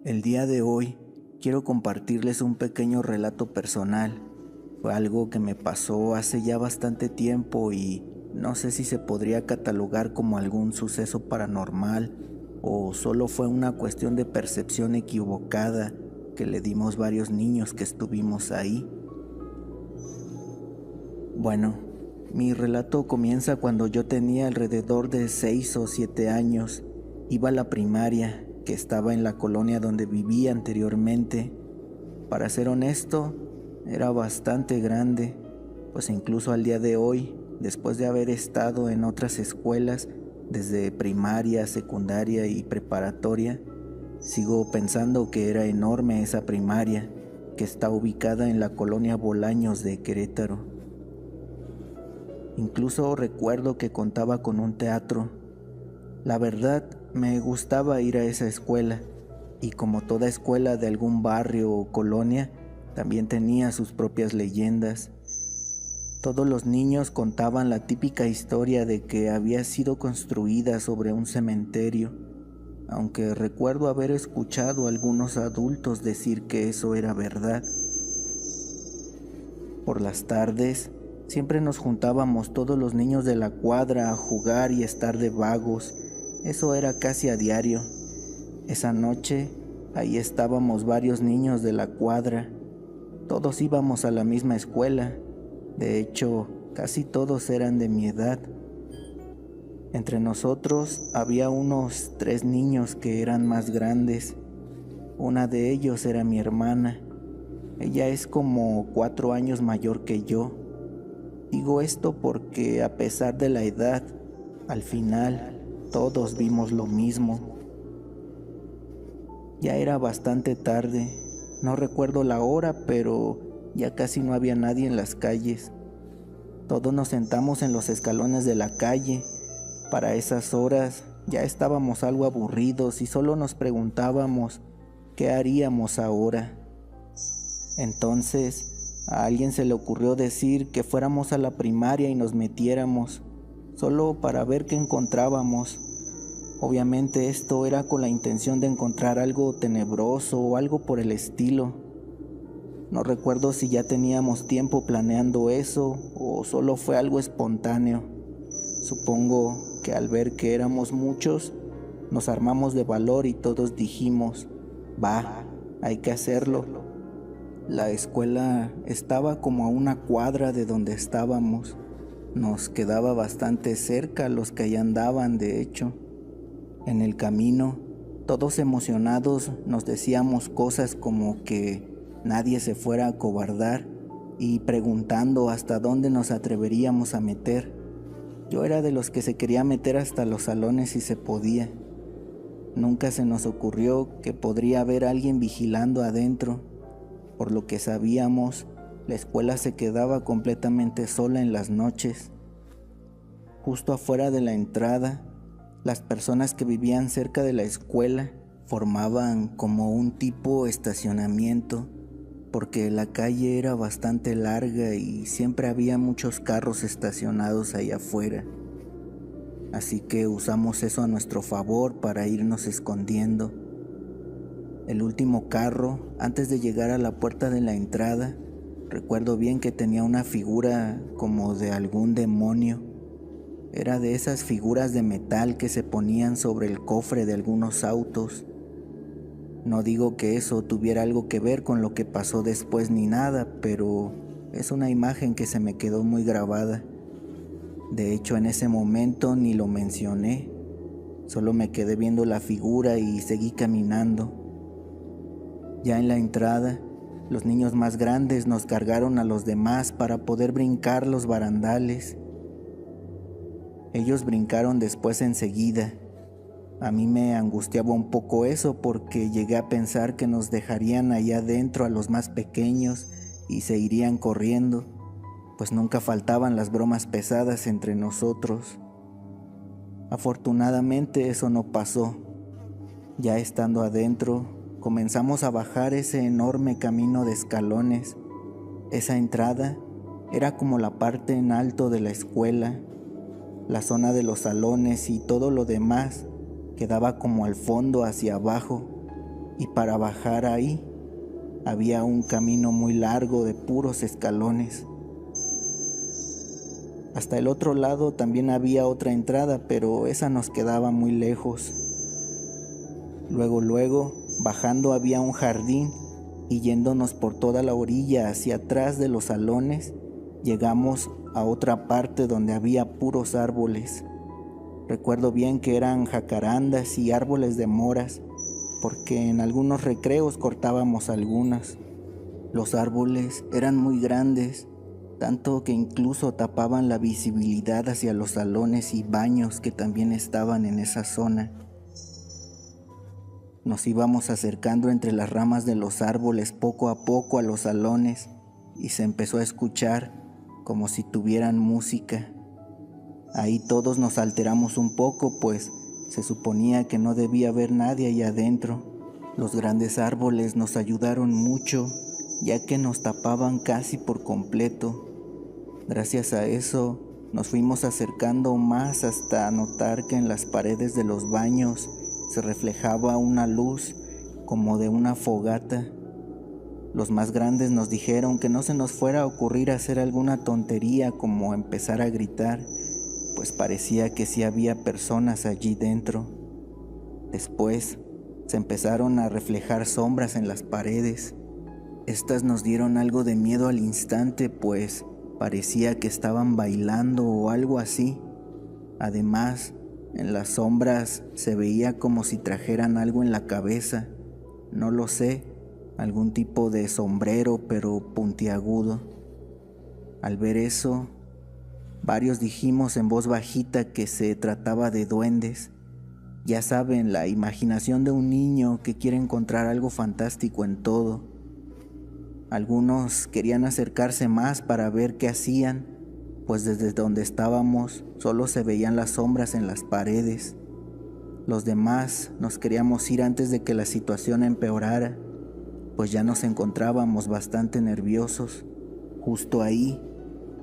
El día de hoy quiero compartirles un pequeño relato personal. Fue algo que me pasó hace ya bastante tiempo y no sé si se podría catalogar como algún suceso paranormal o solo fue una cuestión de percepción equivocada que le dimos varios niños que estuvimos ahí. Bueno, mi relato comienza cuando yo tenía alrededor de 6 o 7 años. Iba a la primaria, que estaba en la colonia donde vivía anteriormente. Para ser honesto, era bastante grande, pues incluso al día de hoy, después de haber estado en otras escuelas, desde primaria, secundaria y preparatoria, sigo pensando que era enorme esa primaria, que está ubicada en la colonia Bolaños de Querétaro. Incluso recuerdo que contaba con un teatro. La verdad, me gustaba ir a esa escuela, y como toda escuela de algún barrio o colonia, también tenía sus propias leyendas. Todos los niños contaban la típica historia de que había sido construida sobre un cementerio, aunque recuerdo haber escuchado a algunos adultos decir que eso era verdad. Por las tardes, siempre nos juntábamos todos los niños de la cuadra a jugar y estar de vagos. Eso era casi a diario. Esa noche, ahí estábamos varios niños de la cuadra. Todos íbamos a la misma escuela. De hecho, casi todos eran de mi edad. Entre nosotros había unos 3 niños que eran más grandes. Una de ellos era mi hermana. Ella es como 4 años mayor que yo. Digo esto porque a pesar de la edad, al final todos vimos lo mismo. Ya era bastante tarde, no recuerdo la hora, pero ya casi no había nadie en las calles. Todos nos sentamos en los escalones de la calle. Para esas horas ya estábamos algo aburridos y solo nos preguntábamos qué haríamos ahora. Entonces, a alguien se le ocurrió decir que fuéramos a la primaria y nos metiéramos, solo para ver qué encontrábamos. Obviamente esto era con la intención de encontrar algo tenebroso o algo por el estilo. No recuerdo si ya teníamos tiempo planeando eso o solo fue algo espontáneo. Supongo que al ver que éramos muchos, nos armamos de valor y todos dijimos, va, hay que hacerlo. La escuela estaba como a una cuadra de donde estábamos. Nos quedaba bastante cerca los que allá andaban, de hecho. En el camino, todos emocionados, nos decíamos cosas como que nadie se fuera a acobardar y preguntando hasta dónde nos atreveríamos a meter. Yo era de los que se quería meter hasta los salones si se podía. Nunca se nos ocurrió que podría haber alguien vigilando adentro. Por lo que sabíamos, la escuela se quedaba completamente sola en las noches. Justo afuera de la entrada, las personas que vivían cerca de la escuela formaban como un tipo estacionamiento, porque la calle era bastante larga y siempre había muchos carros estacionados ahí afuera. Así que usamos eso a nuestro favor para irnos escondiendo. El último carro, antes de llegar a la puerta de la entrada, recuerdo bien que tenía una figura como de algún demonio. Era de esas figuras de metal que se ponían sobre el cofre de algunos autos. No digo que eso tuviera algo que ver con lo que pasó después ni nada, pero es una imagen que se me quedó muy grabada. De hecho, en ese momento ni lo mencioné, solo me quedé viendo la figura y seguí caminando. Ya en la entrada, los niños más grandes nos cargaron a los demás para poder brincar los barandales. Ellos brincaron después enseguida. A mí me angustiaba un poco eso porque llegué a pensar que nos dejarían allá adentro a los más pequeños y se irían corriendo, pues nunca faltaban las bromas pesadas entre nosotros. Afortunadamente eso no pasó. Ya estando adentro, comenzamos a bajar ese enorme camino de escalones. Esa entrada era como la parte en alto de la escuela. La zona de los salones y todo lo demás quedaba como al fondo hacia abajo, y para bajar ahí había un camino muy largo de puros escalones. Hasta el otro lado también había otra entrada, pero esa nos quedaba muy lejos. Luego, bajando había un jardín, y yéndonos por toda la orilla hacia atrás de los salones, llegamos a otra parte donde había puros árboles. Recuerdo bien que eran jacarandas y árboles de moras, porque en algunos recreos cortábamos algunas. Los árboles eran muy grandes, tanto que incluso tapaban la visibilidad hacia los salones y baños que también estaban en esa zona. Nos íbamos acercando entre las ramas de los árboles poco a poco a los salones, y se empezó a escuchar como si tuvieran música. Ahí todos nos alteramos un poco, pues se suponía que no debía haber nadie allá adentro. Los grandes árboles nos ayudaron mucho, ya que nos tapaban casi por completo. Gracias a eso nos fuimos acercando más hasta notar que en las paredes de los baños se reflejaba una luz como de una fogata. Los más grandes nos dijeron que no se nos fuera a ocurrir hacer alguna tontería como empezar a gritar, pues parecía que sí había personas allí dentro. Después se empezaron a reflejar sombras en las paredes. Estas nos dieron algo de miedo al instante, pues parecía que estaban bailando o algo así. Además, en las sombras se veía como si trajeran algo en la cabeza, no lo sé, algún tipo de sombrero pero puntiagudo. Al ver eso, varios dijimos en voz bajita que se trataba de duendes. Ya saben, la imaginación de un niño que quiere encontrar algo fantástico en todo. Algunos querían acercarse más para ver qué hacían, pues desde donde estábamos solo se veían las sombras en las paredes. Los demás nos queríamos ir antes de que la situación empeorara, pues ya nos encontrábamos bastante nerviosos. Justo ahí,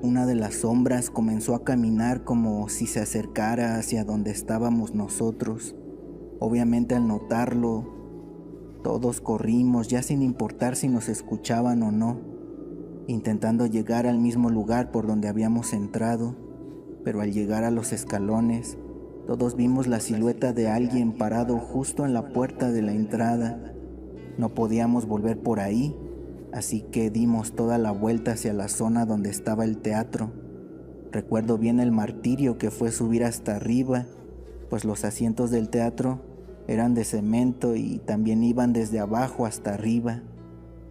una de las sombras comenzó a caminar como si se acercara hacia donde estábamos nosotros. Obviamente al notarlo, todos corrimos, ya sin importar si nos escuchaban o no, intentando llegar al mismo lugar por donde habíamos entrado, pero al llegar a los escalones, todos vimos la silueta de alguien parado justo en la puerta de la entrada. No podíamos volver por ahí, así que dimos toda la vuelta hacia la zona donde estaba el teatro. Recuerdo bien el martirio que fue subir hasta arriba, pues los asientos del teatro eran de cemento y también iban desde abajo hasta arriba,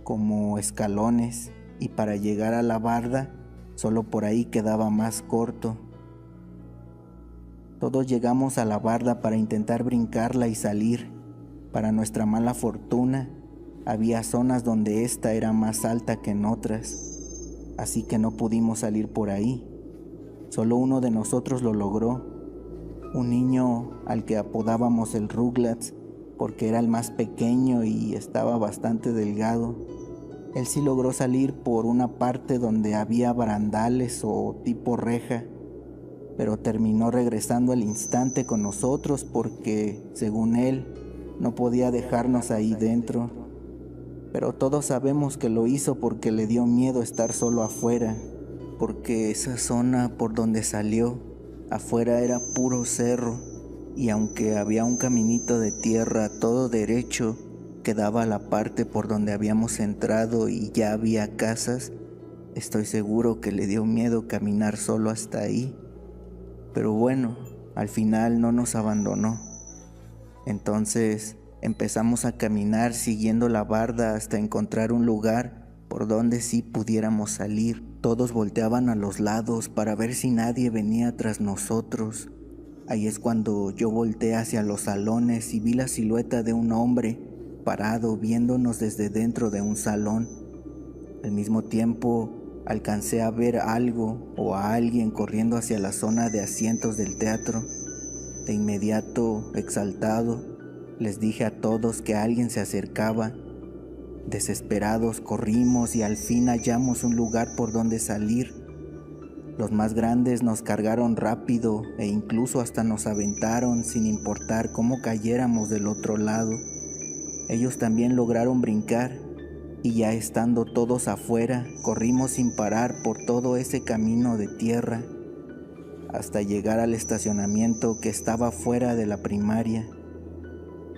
como escalones, y para llegar a la barda, solo por ahí quedaba más corto. Todos llegamos a la barda para intentar brincarla y salir. Para nuestra mala fortuna, había zonas donde esta era más alta que en otras, así que no pudimos salir por ahí. Solo uno de nosotros lo logró, un niño al que apodábamos el Rugrats, porque era el más pequeño y estaba bastante delgado. Él sí logró salir por una parte donde había barandales o tipo reja, pero terminó regresando al instante con nosotros porque, según él, no podía dejarnos ahí dentro. Pero todos sabemos que lo hizo porque le dio miedo estar solo afuera, porque esa zona por donde salió, afuera era puro cerro, y aunque había un caminito de tierra todo derecho que daba a la parte por donde habíamos entrado y ya había casas, estoy seguro que le dio miedo caminar solo hasta ahí. Pero bueno, al final no nos abandonó. Entonces empezamos a caminar siguiendo la barda hasta encontrar un lugar por donde sí pudiéramos salir. Todos volteaban a los lados para ver si nadie venía tras nosotros. Ahí es cuando yo volteé hacia los salones y vi la silueta de un hombre parado viéndonos desde dentro de un salón. Al mismo tiempo alcancé a ver algo o a alguien corriendo hacia la zona de asientos del teatro. De inmediato, exaltado, les dije a todos que alguien se acercaba. Desesperados corrimos y al fin hallamos un lugar por donde salir. Los más grandes nos cargaron rápido e incluso hasta nos aventaron sin importar cómo cayéramos del otro lado. Ellos también lograron brincar y ya estando todos afuera, corrimos sin parar por todo ese camino de tierra hasta llegar al estacionamiento que estaba fuera de la primaria.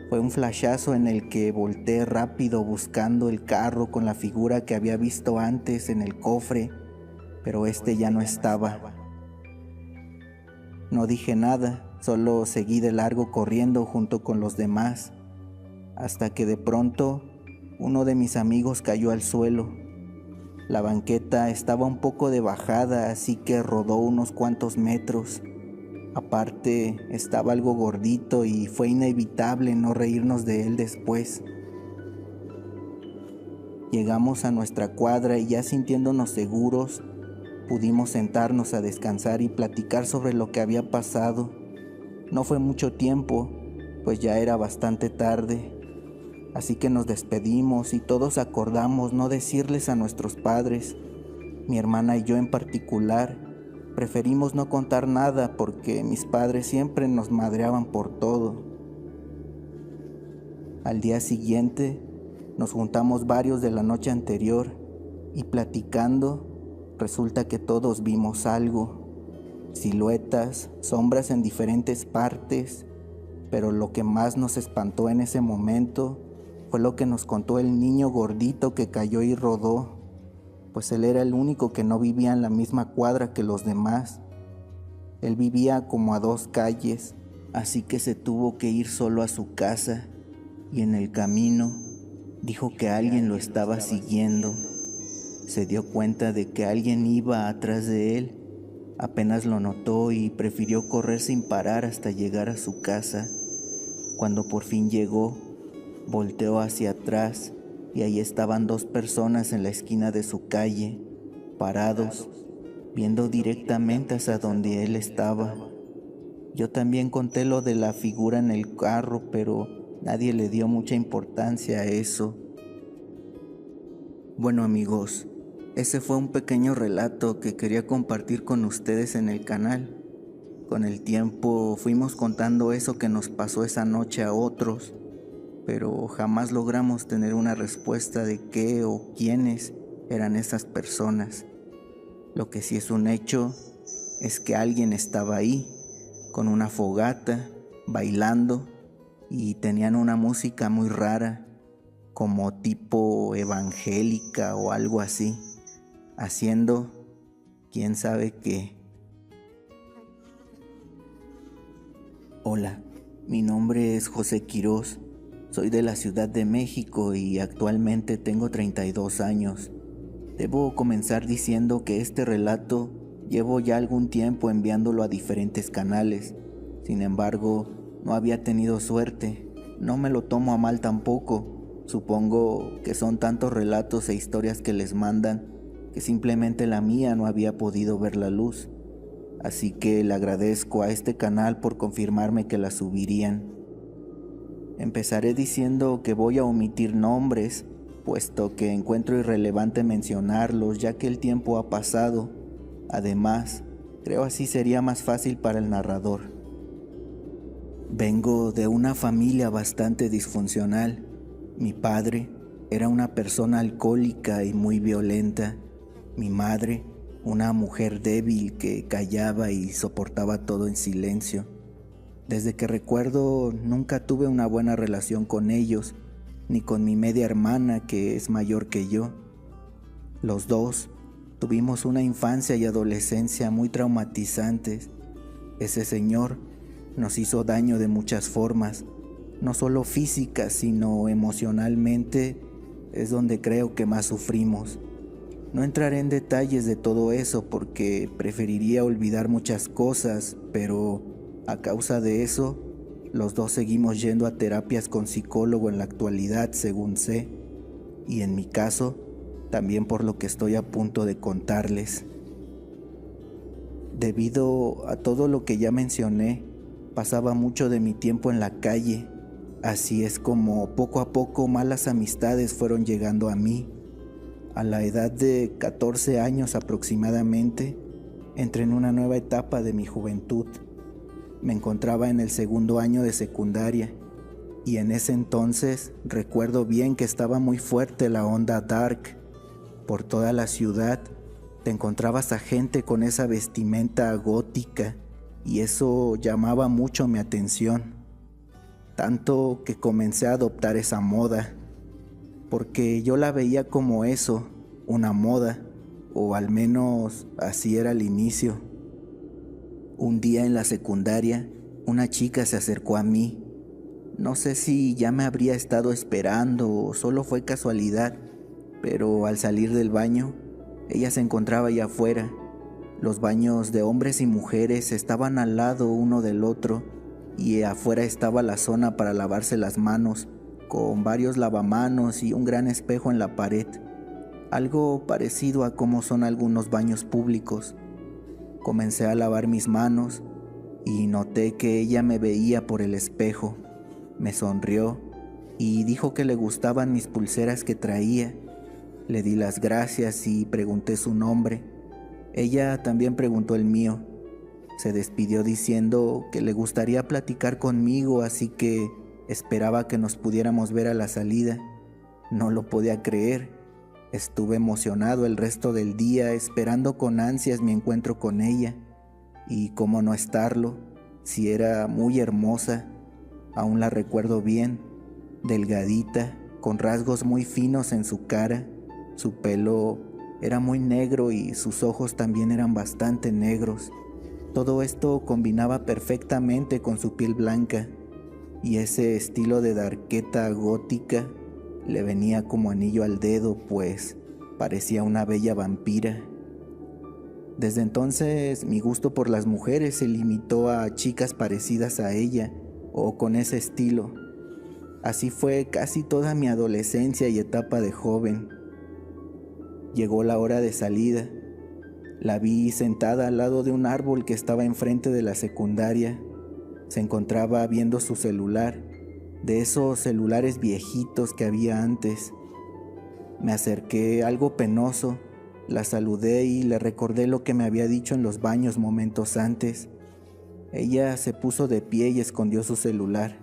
Fue un flashazo en el que volteé rápido buscando el carro con la figura que había visto antes en el cofre, pero este ya no estaba. No dije nada, solo seguí de largo corriendo junto con los demás, hasta que de pronto uno de mis amigos cayó al suelo. La banqueta estaba un poco de bajada, así que rodó unos cuantos metros. Aparte, estaba algo gordito y fue inevitable no reírnos de él después. Llegamos a nuestra cuadra y ya sintiéndonos seguros, pudimos sentarnos a descansar y platicar sobre lo que había pasado. No fue mucho tiempo, pues ya era bastante tarde. Así que nos despedimos y todos acordamos no decirles a nuestros padres. Mi hermana y yo en particular preferimos no contar nada porque mis padres siempre nos madreaban por todo. Al día siguiente nos juntamos varios de la noche anterior y platicando resulta que todos vimos algo. Siluetas, sombras en diferentes partes, pero lo que más nos espantó en ese momento fue lo que nos contó el niño gordito que cayó y rodó, pues él era el único que no vivía en la misma cuadra que los demás. Él vivía como a 2 calles, así que se tuvo que ir solo a su casa y en el camino dijo que alguien lo estaba siguiendo. Se dio cuenta de que alguien iba atrás de él, apenas lo notó y prefirió correr sin parar hasta llegar a su casa. Cuando por fin llegó, volteó hacia atrás y ahí estaban 2 personas en la esquina de su calle, parados, viendo directamente hacia donde él estaba. Yo también conté lo de la figura en el carro, pero nadie le dio mucha importancia a eso. Bueno amigos, ese fue un pequeño relato que quería compartir con ustedes en el canal. Con el tiempo fuimos contando eso que nos pasó esa noche a otros, pero jamás logramos tener una respuesta de qué o quiénes eran esas personas. Lo que sí es un hecho es que alguien estaba ahí, con una fogata, bailando, y tenían una música muy rara, como tipo evangélica o algo así, haciendo quién sabe qué. Hola, mi nombre es José Quirós. Soy de la Ciudad de México y actualmente tengo 32 años. Debo comenzar diciendo que este relato llevo ya algún tiempo enviándolo a diferentes canales. Sin embargo, no había tenido suerte. No me lo tomo a mal tampoco. Supongo que son tantos relatos e historias que les mandan que simplemente la mía no había podido ver la luz. Así que le agradezco a este canal por confirmarme que la subirían. Empezaré diciendo que voy a omitir nombres, puesto que encuentro irrelevante mencionarlos ya que el tiempo ha pasado. Además, creo así sería más fácil para el narrador. Vengo de una familia bastante disfuncional. Mi padre era una persona alcohólica y muy violenta. Mi madre, una mujer débil que callaba y soportaba todo en silencio. Desde que recuerdo, nunca tuve una buena relación con ellos, ni con mi media hermana que es mayor que yo. Los dos tuvimos una infancia y adolescencia muy traumatizantes. Ese señor nos hizo daño de muchas formas, no solo físicas, sino emocionalmente, es donde creo que más sufrimos. No entraré en detalles de todo eso porque preferiría olvidar muchas cosas, pero a causa de eso, los dos seguimos yendo a terapias con psicólogo en la actualidad, según sé, y en mi caso, también por lo que estoy a punto de contarles. Debido a todo lo que ya mencioné, pasaba mucho de mi tiempo en la calle. Así es como poco a poco malas amistades fueron llegando a mí. A la edad de 14 años aproximadamente, entré en una nueva etapa de mi juventud. Me encontraba en el segundo año de secundaria y en ese entonces recuerdo bien que estaba muy fuerte la onda dark. Por toda la ciudad te encontrabas a gente con esa vestimenta gótica y eso llamaba mucho mi atención, tanto que comencé a adoptar esa moda, porque yo la veía como eso, una moda, o al menos así era al inicio. Un día en la secundaria, una chica se acercó a mí. No sé si ya me habría estado esperando o solo fue casualidad, pero al salir del baño, ella se encontraba allá afuera. Los baños de hombres y mujeres estaban al lado uno del otro y afuera estaba la zona para lavarse las manos, con varios lavamanos y un gran espejo en la pared, algo parecido a cómo son algunos baños públicos. Comencé a lavar mis manos y noté que ella me veía por el espejo. Me sonrió y dijo que le gustaban mis pulseras que traía. Le di las gracias y pregunté su nombre. Ella también preguntó el mío. Se despidió diciendo que le gustaría platicar conmigo, así que esperaba que nos pudiéramos ver a la salida. No lo podía creer. Estuve emocionado el resto del día esperando con ansias mi encuentro con ella. Y cómo no estarlo, si era muy hermosa. Aún la recuerdo bien, delgadita, con rasgos muy finos en su cara. Su pelo era muy negro y sus ojos también eran bastante negros. Todo esto combinaba perfectamente con su piel blanca y ese estilo de darqueta gótica le venía como anillo al dedo, pues parecía una bella vampira. Desde entonces mi gusto por las mujeres se limitó a chicas parecidas a ella o con ese estilo. Así fue casi toda mi adolescencia y etapa de joven. Llegó la hora de salida. La vi sentada al lado de un árbol que estaba enfrente de la secundaria. Se encontraba viendo su celular, de esos celulares viejitos que había antes. Me acerqué algo penoso, la saludé y le recordé lo que me había dicho en los baños momentos antes. Ella se puso de pie y escondió su celular.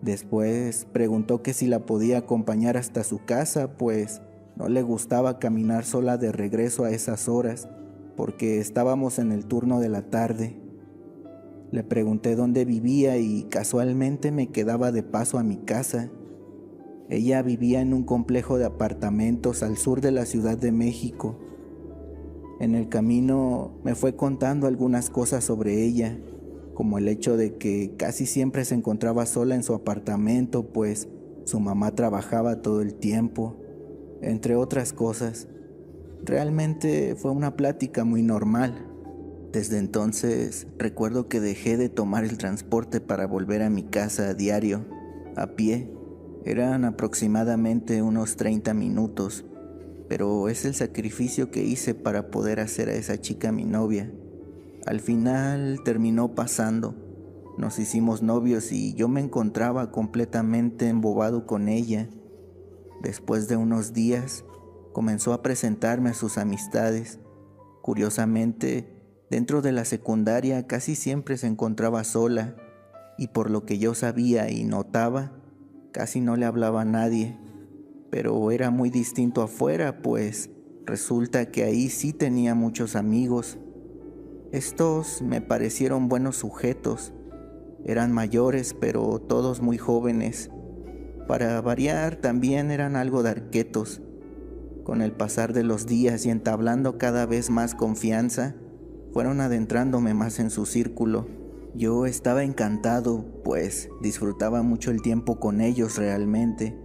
Después preguntó que si la podía acompañar hasta su casa, pues no le gustaba caminar sola de regreso a esas horas, porque estábamos en el turno de la tarde. Le pregunté dónde vivía y casualmente me quedaba de paso a mi casa. Ella vivía en un complejo de apartamentos al sur de la Ciudad de México. En el camino me fue contando algunas cosas sobre ella, como el hecho de que casi siempre se encontraba sola en su apartamento, pues su mamá trabajaba todo el tiempo, entre otras cosas. Realmente fue una plática muy normal. Desde entonces recuerdo que dejé de tomar el transporte para volver a mi casa a diario, a pie. Eran aproximadamente unos 30 minutos, pero es el sacrificio que hice para poder hacer a esa chica mi novia. Al final terminó pasando. Nos hicimos novios y yo me encontraba completamente embobado con ella. Después de unos días, comenzó a presentarme a sus amistades. Curiosamente, dentro de la secundaria casi siempre se encontraba sola, y por lo que yo sabía y notaba, casi no le hablaba a nadie. Pero era muy distinto afuera, pues resulta que ahí sí tenía muchos amigos. Estos me parecieron buenos sujetos. Eran mayores, pero todos muy jóvenes. Para variar, también eran algo darquetos. Con el pasar de los días y entablando cada vez más confianza, fueron adentrándome más en su círculo. Yo estaba encantado, pues disfrutaba mucho el tiempo con ellos realmente.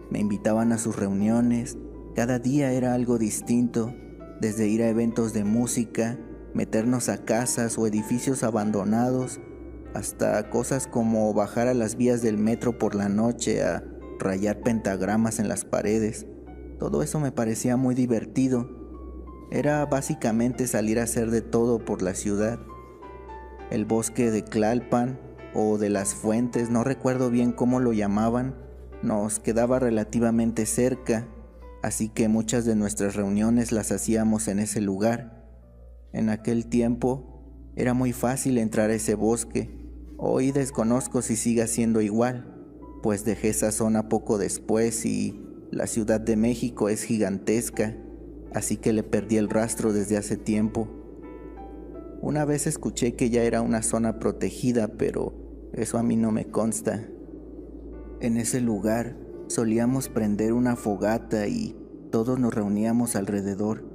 Me invitaban a sus reuniones, cada día era algo distinto, desde ir a eventos de música, meternos a casas o edificios abandonados, hasta cosas como bajar a las vías del metro por la noche a rayar pentagramas en las paredes. Todo eso me parecía muy divertido. Era básicamente salir a hacer de todo por la ciudad. El bosque de Tlalpan o de las fuentes, no recuerdo bien cómo lo llamaban, nos quedaba relativamente cerca, así que muchas de nuestras reuniones las hacíamos en ese lugar. En aquel tiempo era muy fácil entrar a ese bosque. Hoy desconozco si siga siendo igual, pues dejé esa zona poco después y la Ciudad de México es gigantesca, así que le perdí el rastro desde hace tiempo. Una vez escuché que ya era una zona protegida, pero eso a mí no me consta. En ese lugar solíamos prender una fogata y todos nos reuníamos alrededor.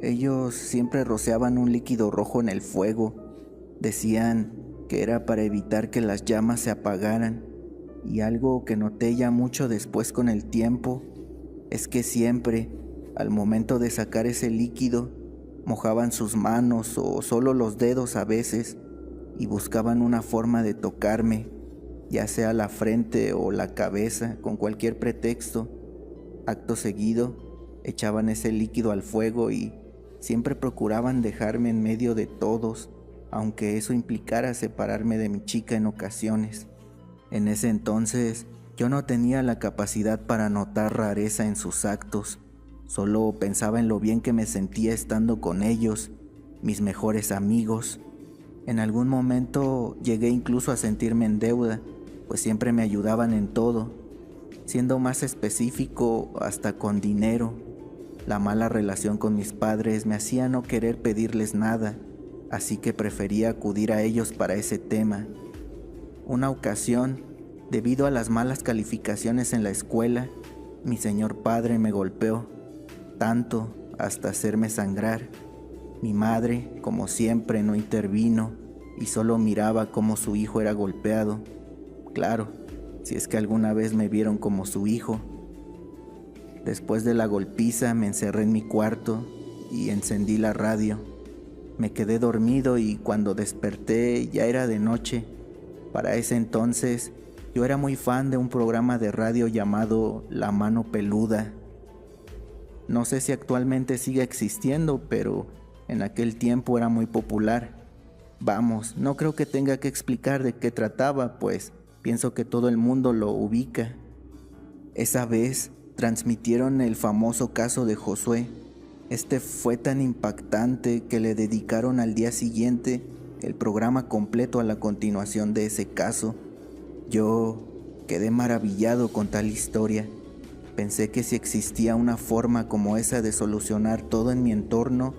Ellos siempre rociaban un líquido rojo en el fuego. Decían que era para evitar que las llamas se apagaran. Y algo que noté ya mucho después con el tiempo es que siempre, al momento de sacar ese líquido, mojaban sus manos o solo los dedos a veces y buscaban una forma de tocarme, ya sea la frente o la cabeza, con cualquier pretexto. Acto seguido, echaban ese líquido al fuego y siempre procuraban dejarme en medio de todos, aunque eso implicara separarme de mi chica en ocasiones. En ese entonces, yo no tenía la capacidad para notar rareza en sus actos, solo pensaba en lo bien que me sentía estando con ellos, mis mejores amigos. En algún momento llegué incluso a sentirme en deuda, pues siempre me ayudaban en todo, siendo más específico, hasta con dinero. La mala relación con mis padres me hacía no querer pedirles nada, así que prefería acudir a ellos para ese tema. Una ocasión, debido a las malas calificaciones en la escuela, mi señor padre me golpeó, tanto hasta hacerme sangrar. Mi madre, como siempre, no intervino y solo miraba cómo su hijo era golpeado. Claro, si es que alguna vez me vieron como su hijo. Después de la golpiza me encerré en mi cuarto y encendí la radio. Me quedé dormido y cuando desperté ya era de noche. Para ese entonces yo era muy fan de un programa de radio llamado La Mano Peluda. No sé si actualmente sigue existiendo, pero en aquel tiempo era muy popular. Vamos, no creo que tenga que explicar de qué trataba, pues pienso que todo el mundo lo ubica. Esa vez transmitieron el famoso caso de Josué. Este fue tan impactante que le dedicaron al día siguiente el programa completo a la continuación de ese caso. Yo quedé maravillado con tal historia. Pensé que si existía una forma como esa de solucionar todo en mi entorno,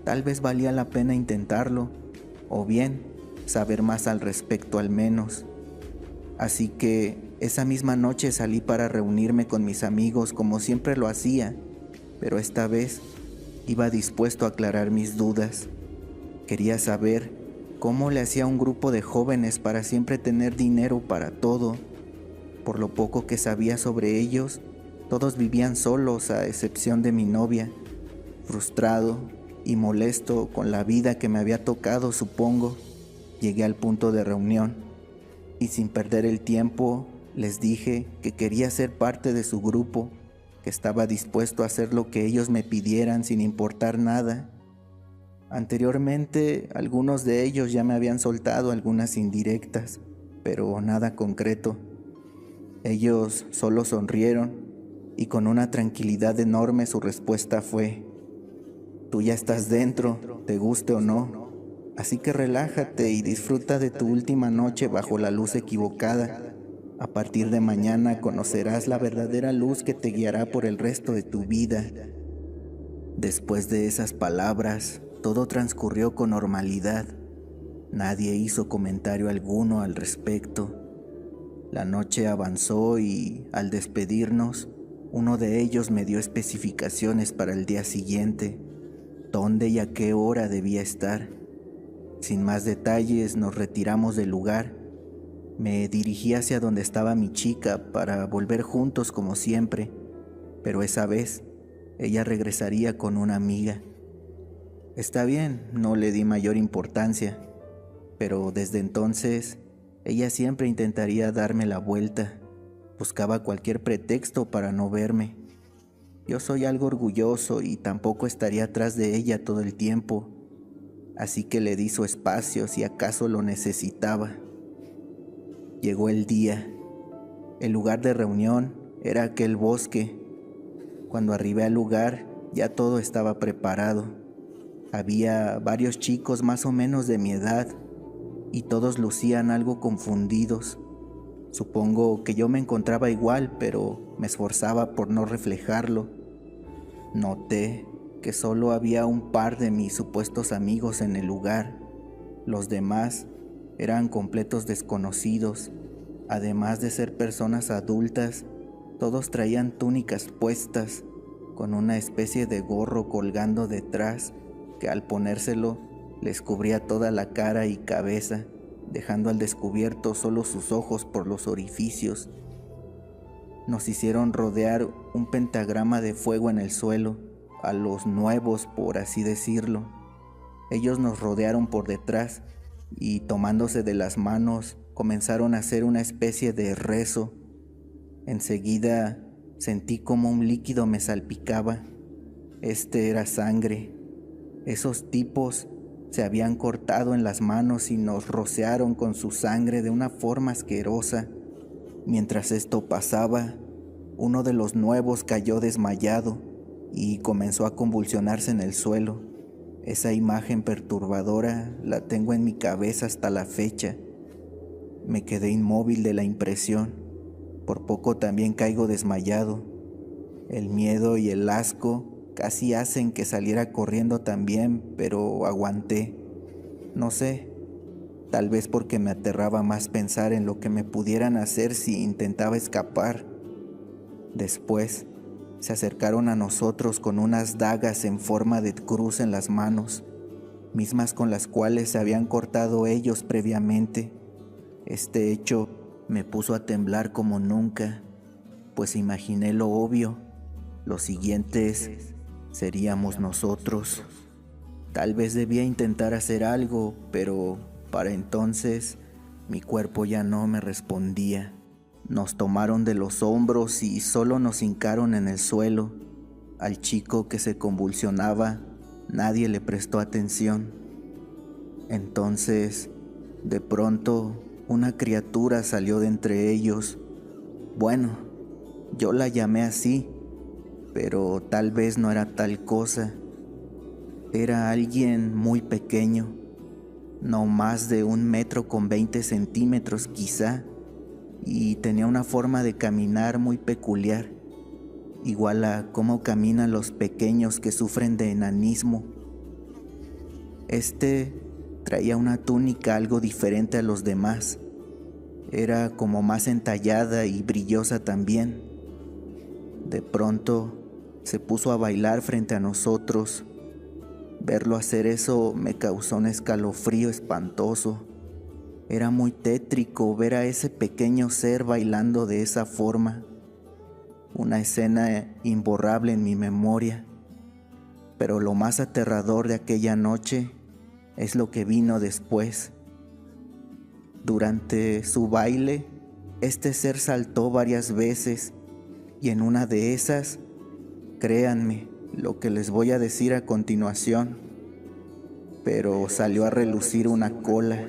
tal vez valía la pena intentarlo, o bien saber más al respecto al menos. Así que esa misma noche salí para reunirme con mis amigos como siempre lo hacía, pero esta vez iba dispuesto a aclarar mis dudas. Quería saber cómo le hacía un grupo de jóvenes para siempre tener dinero para todo. Por lo poco que sabía sobre ellos, todos vivían solos a excepción de mi novia. Frustrado y molesto con la vida que me había tocado, supongo, llegué al punto de reunión y sin perder el tiempo les dije que quería ser parte de su grupo, que estaba dispuesto a hacer lo que ellos me pidieran sin importar nada. Anteriormente, algunos de ellos ya me habían soltado algunas indirectas, pero nada concreto. Ellos solo sonrieron y con una tranquilidad enorme su respuesta fue: tú ya estás dentro, te guste o no, así que relájate y disfruta de tu última noche bajo la luz equivocada. A partir de mañana conocerás la verdadera luz que te guiará por el resto de tu vida. Después de esas palabras, todo transcurrió con normalidad. Nadie hizo comentario alguno al respecto. La noche avanzó y, al despedirnos, uno de ellos me dio especificaciones para el día siguiente, dónde y a qué hora debía estar. Sin más detalles, nos retiramos del lugar. Me dirigí hacia donde estaba mi chica para volver juntos como siempre, pero esa vez ella regresaría con una amiga. Está bien, no le di mayor importancia, pero desde entonces ella siempre intentaría darme la vuelta. Buscaba cualquier pretexto para no verme. Yo soy algo orgulloso y tampoco estaría atrás de ella todo el tiempo, así que le di su espacio si acaso lo necesitaba. Llegó el día. El lugar de reunión era aquel bosque. Cuando arribé al lugar, ya todo estaba preparado. Había varios chicos más o menos de mi edad y todos lucían algo confundidos. Supongo que yo me encontraba igual, pero me esforzaba por no reflejarlo. Noté que solo había un par de mis supuestos amigos en el lugar. Los demás eran completos desconocidos. Además de ser personas adultas, todos traían túnicas puestas, con una especie de gorro colgando detrás, que al ponérselo les cubría toda la cara y cabeza, dejando al descubierto solo sus ojos por los orificios. Nos hicieron rodear un pentagrama de fuego en el suelo, a los nuevos, por así decirlo. Ellos nos rodearon por detrás y, tomándose de las manos, comenzaron a hacer una especie de rezo. Enseguida sentí como un líquido me salpicaba. Este era sangre. Esos tipos se habían cortado en las manos y nos rociaron con su sangre de una forma asquerosa. Mientras esto pasaba, uno de los nuevos cayó desmayado y comenzó a convulsionarse en el suelo. Esa imagen perturbadora la tengo en mi cabeza hasta la fecha. Me quedé inmóvil de la impresión. Por poco también caigo desmayado. El miedo y el asco casi hacen que saliera corriendo también, pero aguanté. No sé, tal vez porque me aterraba más pensar en lo que me pudieran hacer si intentaba escapar. Después, se acercaron a nosotros con unas dagas en forma de cruz en las manos, mismas con las cuales se habían cortado ellos previamente. Este hecho me puso a temblar como nunca, pues imaginé lo obvio. Los siguientes seríamos nosotros. Tal vez debía intentar hacer algo, pero para entonces mi cuerpo ya no me respondía. Nos tomaron de los hombros y solo nos hincaron en el suelo. Al chico que se convulsionaba, nadie le prestó atención. Entonces, de pronto, una criatura salió de entre ellos. Bueno, yo la llamé así, pero tal vez no era tal cosa. Era alguien muy pequeño, no más de 1,20 m quizá, y tenía una forma de caminar muy peculiar, igual a cómo caminan los pequeños que sufren de enanismo. Este traía una túnica algo diferente a los demás. Era como más entallada y brillosa también. De pronto se puso a bailar frente a nosotros. Verlo hacer eso me causó un escalofrío espantoso. Era muy tétrico ver a ese pequeño ser bailando de esa forma. Una escena imborrable en mi memoria. Pero lo más aterrador de aquella noche es lo que vino después. Durante su baile, este ser saltó varias veces y en una de esas, créanme lo que les voy a decir a continuación, pero salió a relucir una cola.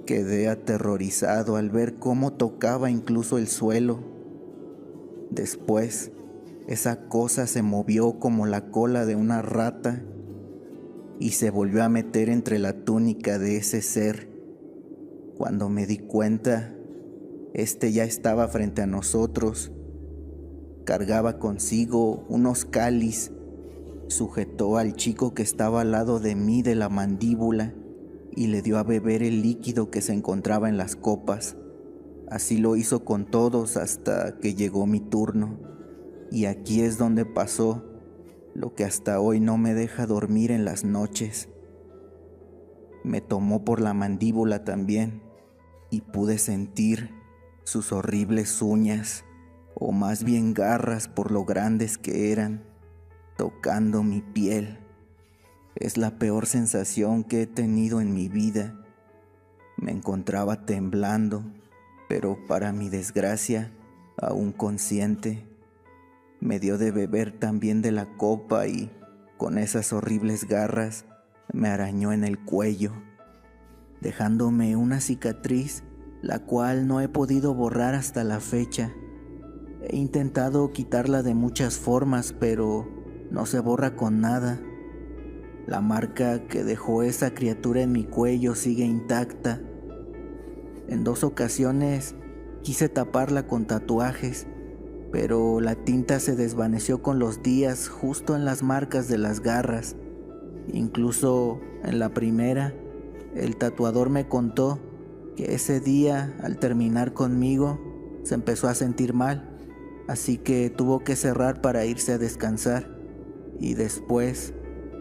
Quedé aterrorizado al ver cómo tocaba incluso el suelo. Después, esa cosa se movió como la cola de una rata y se volvió a meter entre la túnica de ese ser. Cuando me di cuenta, este ya estaba frente a nosotros. Cargaba consigo unos cáliz, sujetó al chico que estaba al lado de mí de la mandíbula y le dio a beber el líquido que se encontraba en las copas. Así lo hizo con todos hasta que llegó mi turno. Y aquí es donde pasó lo que hasta hoy no me deja dormir en las noches. Me tomó por la mandíbula también y pude sentir sus horribles uñas, o más bien garras por lo grandes que eran, tocando mi piel. Es la peor sensación que he tenido en mi vida. Me encontraba temblando, pero para mi desgracia, aún consciente. Me dio de beber también de la copa y, con esas horribles garras, me arañó en el cuello, dejándome una cicatriz la cual no he podido borrar hasta la fecha. He intentado quitarla de muchas formas, pero no se borra con nada. La marca que dejó esa criatura en mi cuello sigue intacta. En 2 ocasiones quise taparla con tatuajes, pero la tinta se desvaneció con los días justo en las marcas de las garras. Incluso en la primera, el tatuador me contó que ese día, al terminar conmigo, se empezó a sentir mal, así que tuvo que cerrar para irse a descansar, y después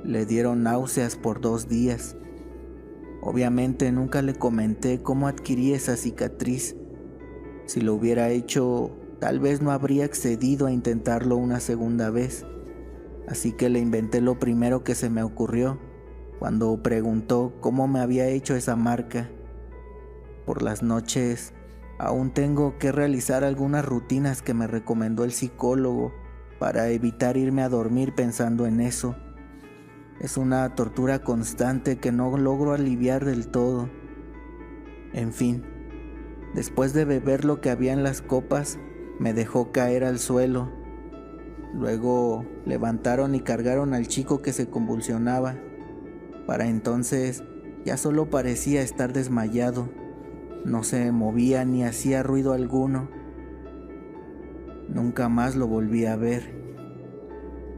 le dieron náuseas por 2 días. Obviamente nunca le comenté cómo adquirí esa cicatriz. Si lo hubiera hecho, tal vez no habría accedido a intentarlo una segunda vez. Así que le inventé lo primero que se me ocurrió cuando preguntó cómo me había hecho esa marca. Por las noches aún tengo que realizar algunas rutinas que me recomendó el psicólogo para evitar irme a dormir pensando en eso. Es una tortura constante que no logro aliviar del todo. En fin, después de beber lo que había en las copas, me dejó caer al suelo. Luego levantaron y cargaron al chico que se convulsionaba. Para entonces ya solo parecía estar desmayado. No se movía ni hacía ruido alguno. Nunca más lo volví a ver.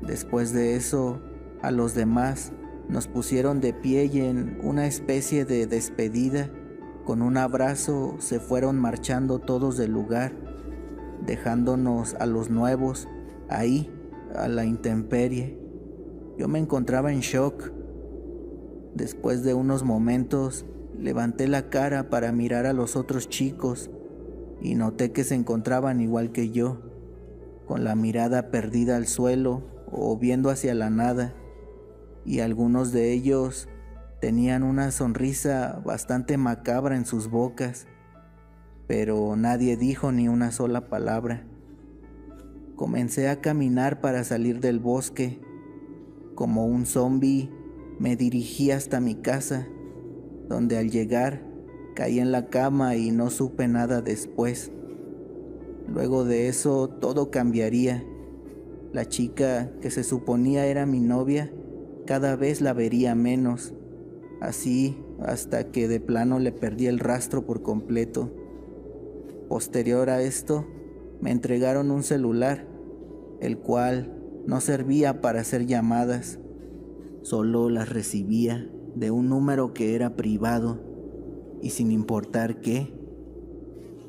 Después de eso, a los demás nos pusieron de pie y en una especie de despedida, con un abrazo, se fueron marchando todos del lugar, dejándonos a los nuevos ahí, a la intemperie. Yo me encontraba en shock. Después de unos momentos, levanté la cara para mirar a los otros chicos y noté que se encontraban igual que yo, con la mirada perdida al suelo o viendo hacia la nada, y algunos de ellos tenían una sonrisa bastante macabra en sus bocas, pero nadie dijo ni una sola palabra. Comencé a caminar para salir del bosque. Como un zombi, me dirigí hasta mi casa, donde al llegar caí en la cama y no supe nada después. Luego de eso todo cambiaría. La chica que se suponía era mi novia, cada vez la vería menos, así hasta que de plano le perdí el rastro por completo. Posterior a esto, me entregaron un celular, el cual no servía para hacer llamadas, solo las recibía de un número que era privado, y sin importar qué,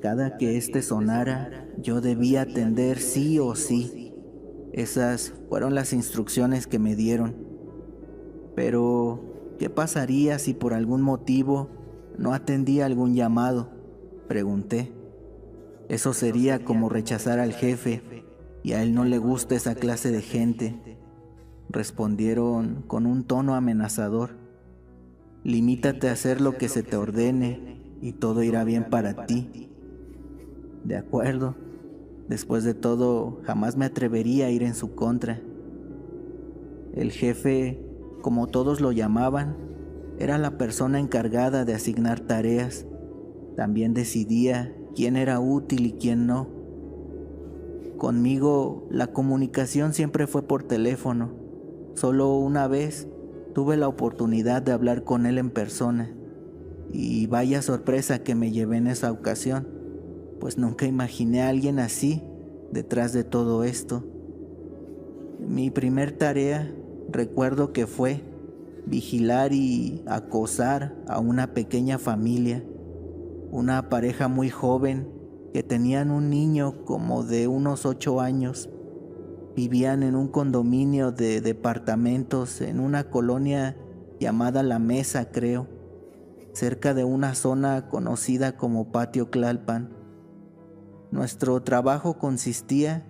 cada que éste sonara, yo debía atender sí o sí. Esas fueron las instrucciones que me dieron. Pero, ¿qué pasaría si por algún motivo no atendía algún llamado?, pregunté. Eso sería como rechazar al jefe, y a él no le gusta esa clase de gente, respondieron con un tono amenazador. Limítate a hacer lo que se te ordene y todo irá bien para ti. De acuerdo. Después de todo, jamás me atrevería a ir en su contra. El jefe, como todos lo llamaban, era la persona encargada de asignar tareas. También decidía quién era útil y quién no. Conmigo, la comunicación siempre fue por teléfono. Solo una vez tuve la oportunidad de hablar con él en persona. Y vaya sorpresa que me llevé en esa ocasión, pues nunca imaginé a alguien así detrás de todo esto. Mi primer tarea, recuerdo que fue vigilar y acosar a una pequeña familia, una pareja muy joven que tenían un niño como de unos 8 años. Vivían en un condominio de departamentos en una colonia llamada La Mesa, creo, cerca de una zona conocida como Patio Tlalpan. Nuestro trabajo consistía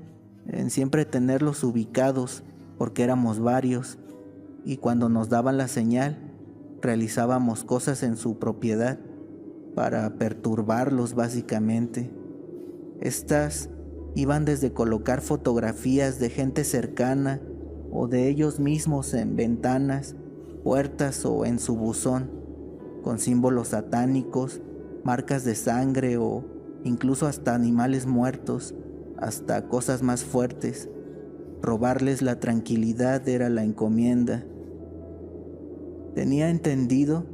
en siempre tenerlos ubicados, porque éramos varios, y cuando nos daban la señal, realizábamos cosas en su propiedad para perturbarlos básicamente. Estas iban desde colocar fotografías de gente cercana o de ellos mismos en ventanas, puertas o en su buzón, con símbolos satánicos, marcas de sangre o incluso hasta animales muertos, hasta cosas más fuertes. Robarles la tranquilidad era la encomienda. Tenía entendido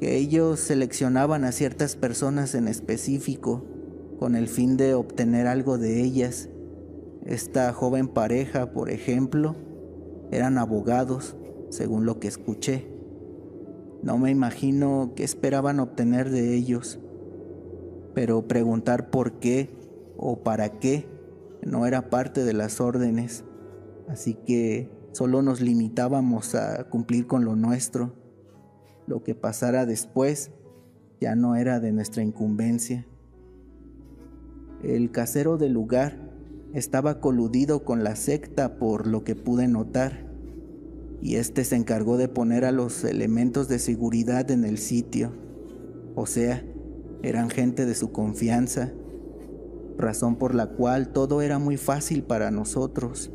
que ellos seleccionaban a ciertas personas en específico con el fin de obtener algo de ellas. Esta joven pareja, por ejemplo, eran abogados, según lo que escuché. No me imagino qué esperaban obtener de ellos, pero preguntar por qué o para qué no era parte de las órdenes, así que solo nos limitábamos a cumplir con lo nuestro. Lo que pasara después ya no era de nuestra incumbencia. El casero del lugar estaba coludido con la secta, por lo que pude notar, y este se encargó de poner a los elementos de seguridad en el sitio. O sea, eran gente de su confianza, razón por la cual todo era muy fácil para nosotros.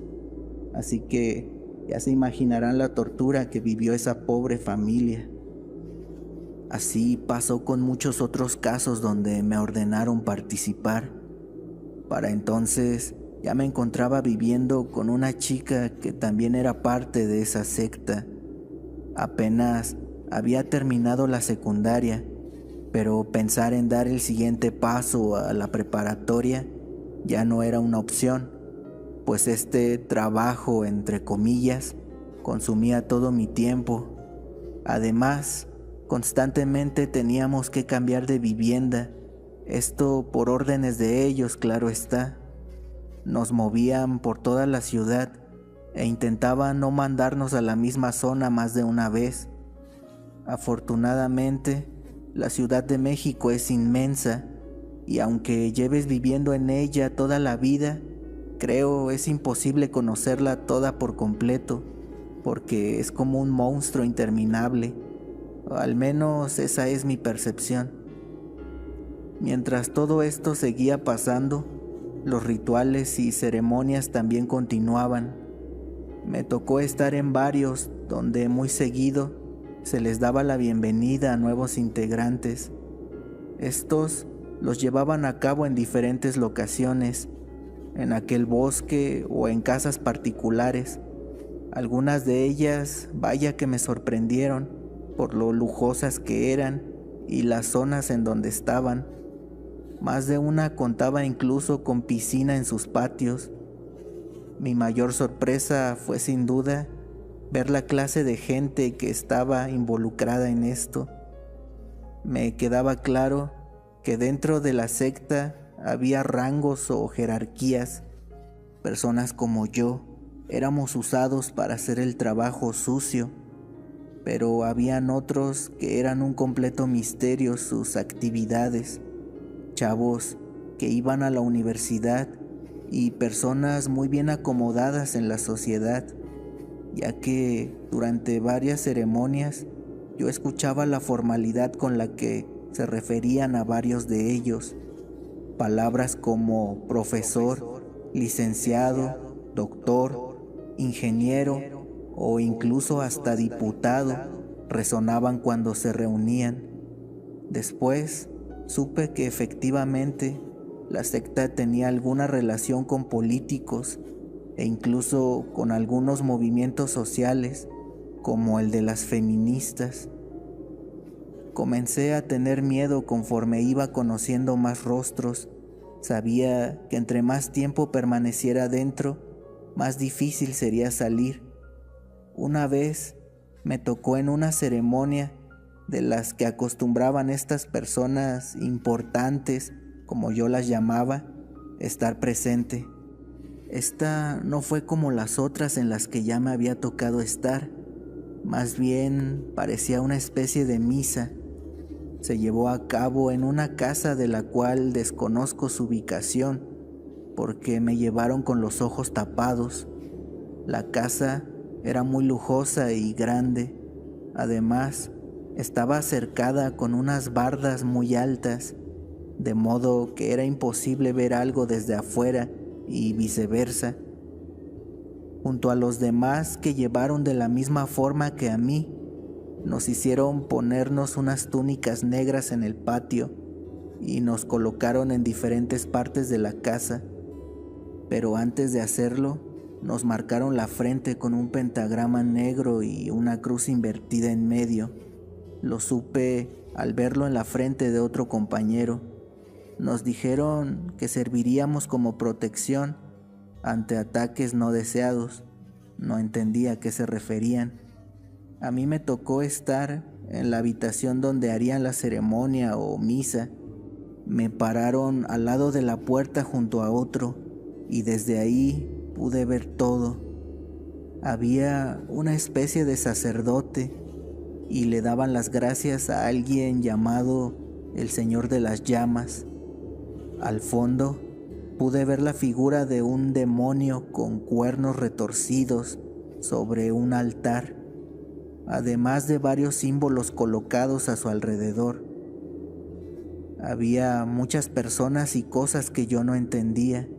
Así que ya se imaginarán la tortura que vivió esa pobre familia. Así pasó con muchos otros casos donde me ordenaron participar. Para entonces ya me encontraba viviendo con una chica que también era parte de esa secta. Apenas había terminado la secundaria, pero pensar en dar el siguiente paso a la preparatoria ya no era una opción, pues este trabajo, entre comillas, consumía todo mi tiempo. Además, constantemente teníamos que cambiar de vivienda, esto por órdenes de ellos, claro está. Nos movían por toda la ciudad e intentaban no mandarnos a la misma zona más de una vez. Afortunadamente, la Ciudad de México es inmensa y aunque lleves viviendo en ella toda la vida, creo es imposible conocerla toda por completo, porque es como un monstruo interminable. O al menos esa es mi percepción. Mientras todo esto seguía pasando, los rituales y ceremonias también continuaban. Me tocó estar en varios donde muy seguido se les daba la bienvenida a nuevos integrantes. Estos los llevaban a cabo en diferentes locaciones, en aquel bosque o en casas particulares. Algunas de ellas, vaya que me sorprendieron por lo lujosas que eran y las zonas en donde estaban. Más de una contaba incluso con piscina en sus patios. Mi mayor sorpresa fue sin duda ver la clase de gente que estaba involucrada en esto. Me quedaba claro que dentro de la secta había rangos o jerarquías. Personas como yo éramos usados para hacer el trabajo sucio, pero habían otros que eran un completo misterio sus actividades. Chavos que iban a la universidad y personas muy bien acomodadas en la sociedad, ya que durante varias ceremonias yo escuchaba la formalidad con la que se referían a varios de ellos. Palabras como profesor, licenciado, doctor, ingeniero o incluso hasta diputado resonaban cuando se reunían. Después supe que efectivamente la secta tenía alguna relación con políticos e incluso con algunos movimientos sociales, como el de las feministas. Comencé a tener miedo conforme iba conociendo más rostros. Sabía que entre más tiempo permaneciera dentro, más difícil sería salir. Una vez me tocó en una ceremonia de las que acostumbraban estas personas importantes, como yo las llamaba, estar presente. Esta no fue como las otras en las que ya me había tocado estar. Más bien parecía una especie de misa. Se llevó a cabo en una casa de la cual desconozco su ubicación, porque me llevaron con los ojos tapados. La casa era muy lujosa y grande. Además, estaba cercada con unas bardas muy altas, de modo que era imposible ver algo desde afuera y viceversa. Junto a los demás que llevaron de la misma forma que a mí, nos hicieron ponernos unas túnicas negras en el patio y nos colocaron en diferentes partes de la casa, pero antes de hacerlo nos marcaron la frente con un pentagrama negro y una cruz invertida en medio. Lo supe al verlo en la frente de otro compañero. Nos dijeron que serviríamos como protección ante ataques no deseados. No entendía a qué se referían. A mí me tocó estar en la habitación donde harían la ceremonia o misa. Me pararon al lado de la puerta junto a otro y desde ahí pude ver todo. Había una especie de sacerdote y le daban las gracias a alguien llamado el Señor de las Llamas. Al fondo pude ver la figura de un demonio con cuernos retorcidos sobre un altar, además de varios símbolos colocados a su alrededor. Había muchas personas y cosas que yo no entendía,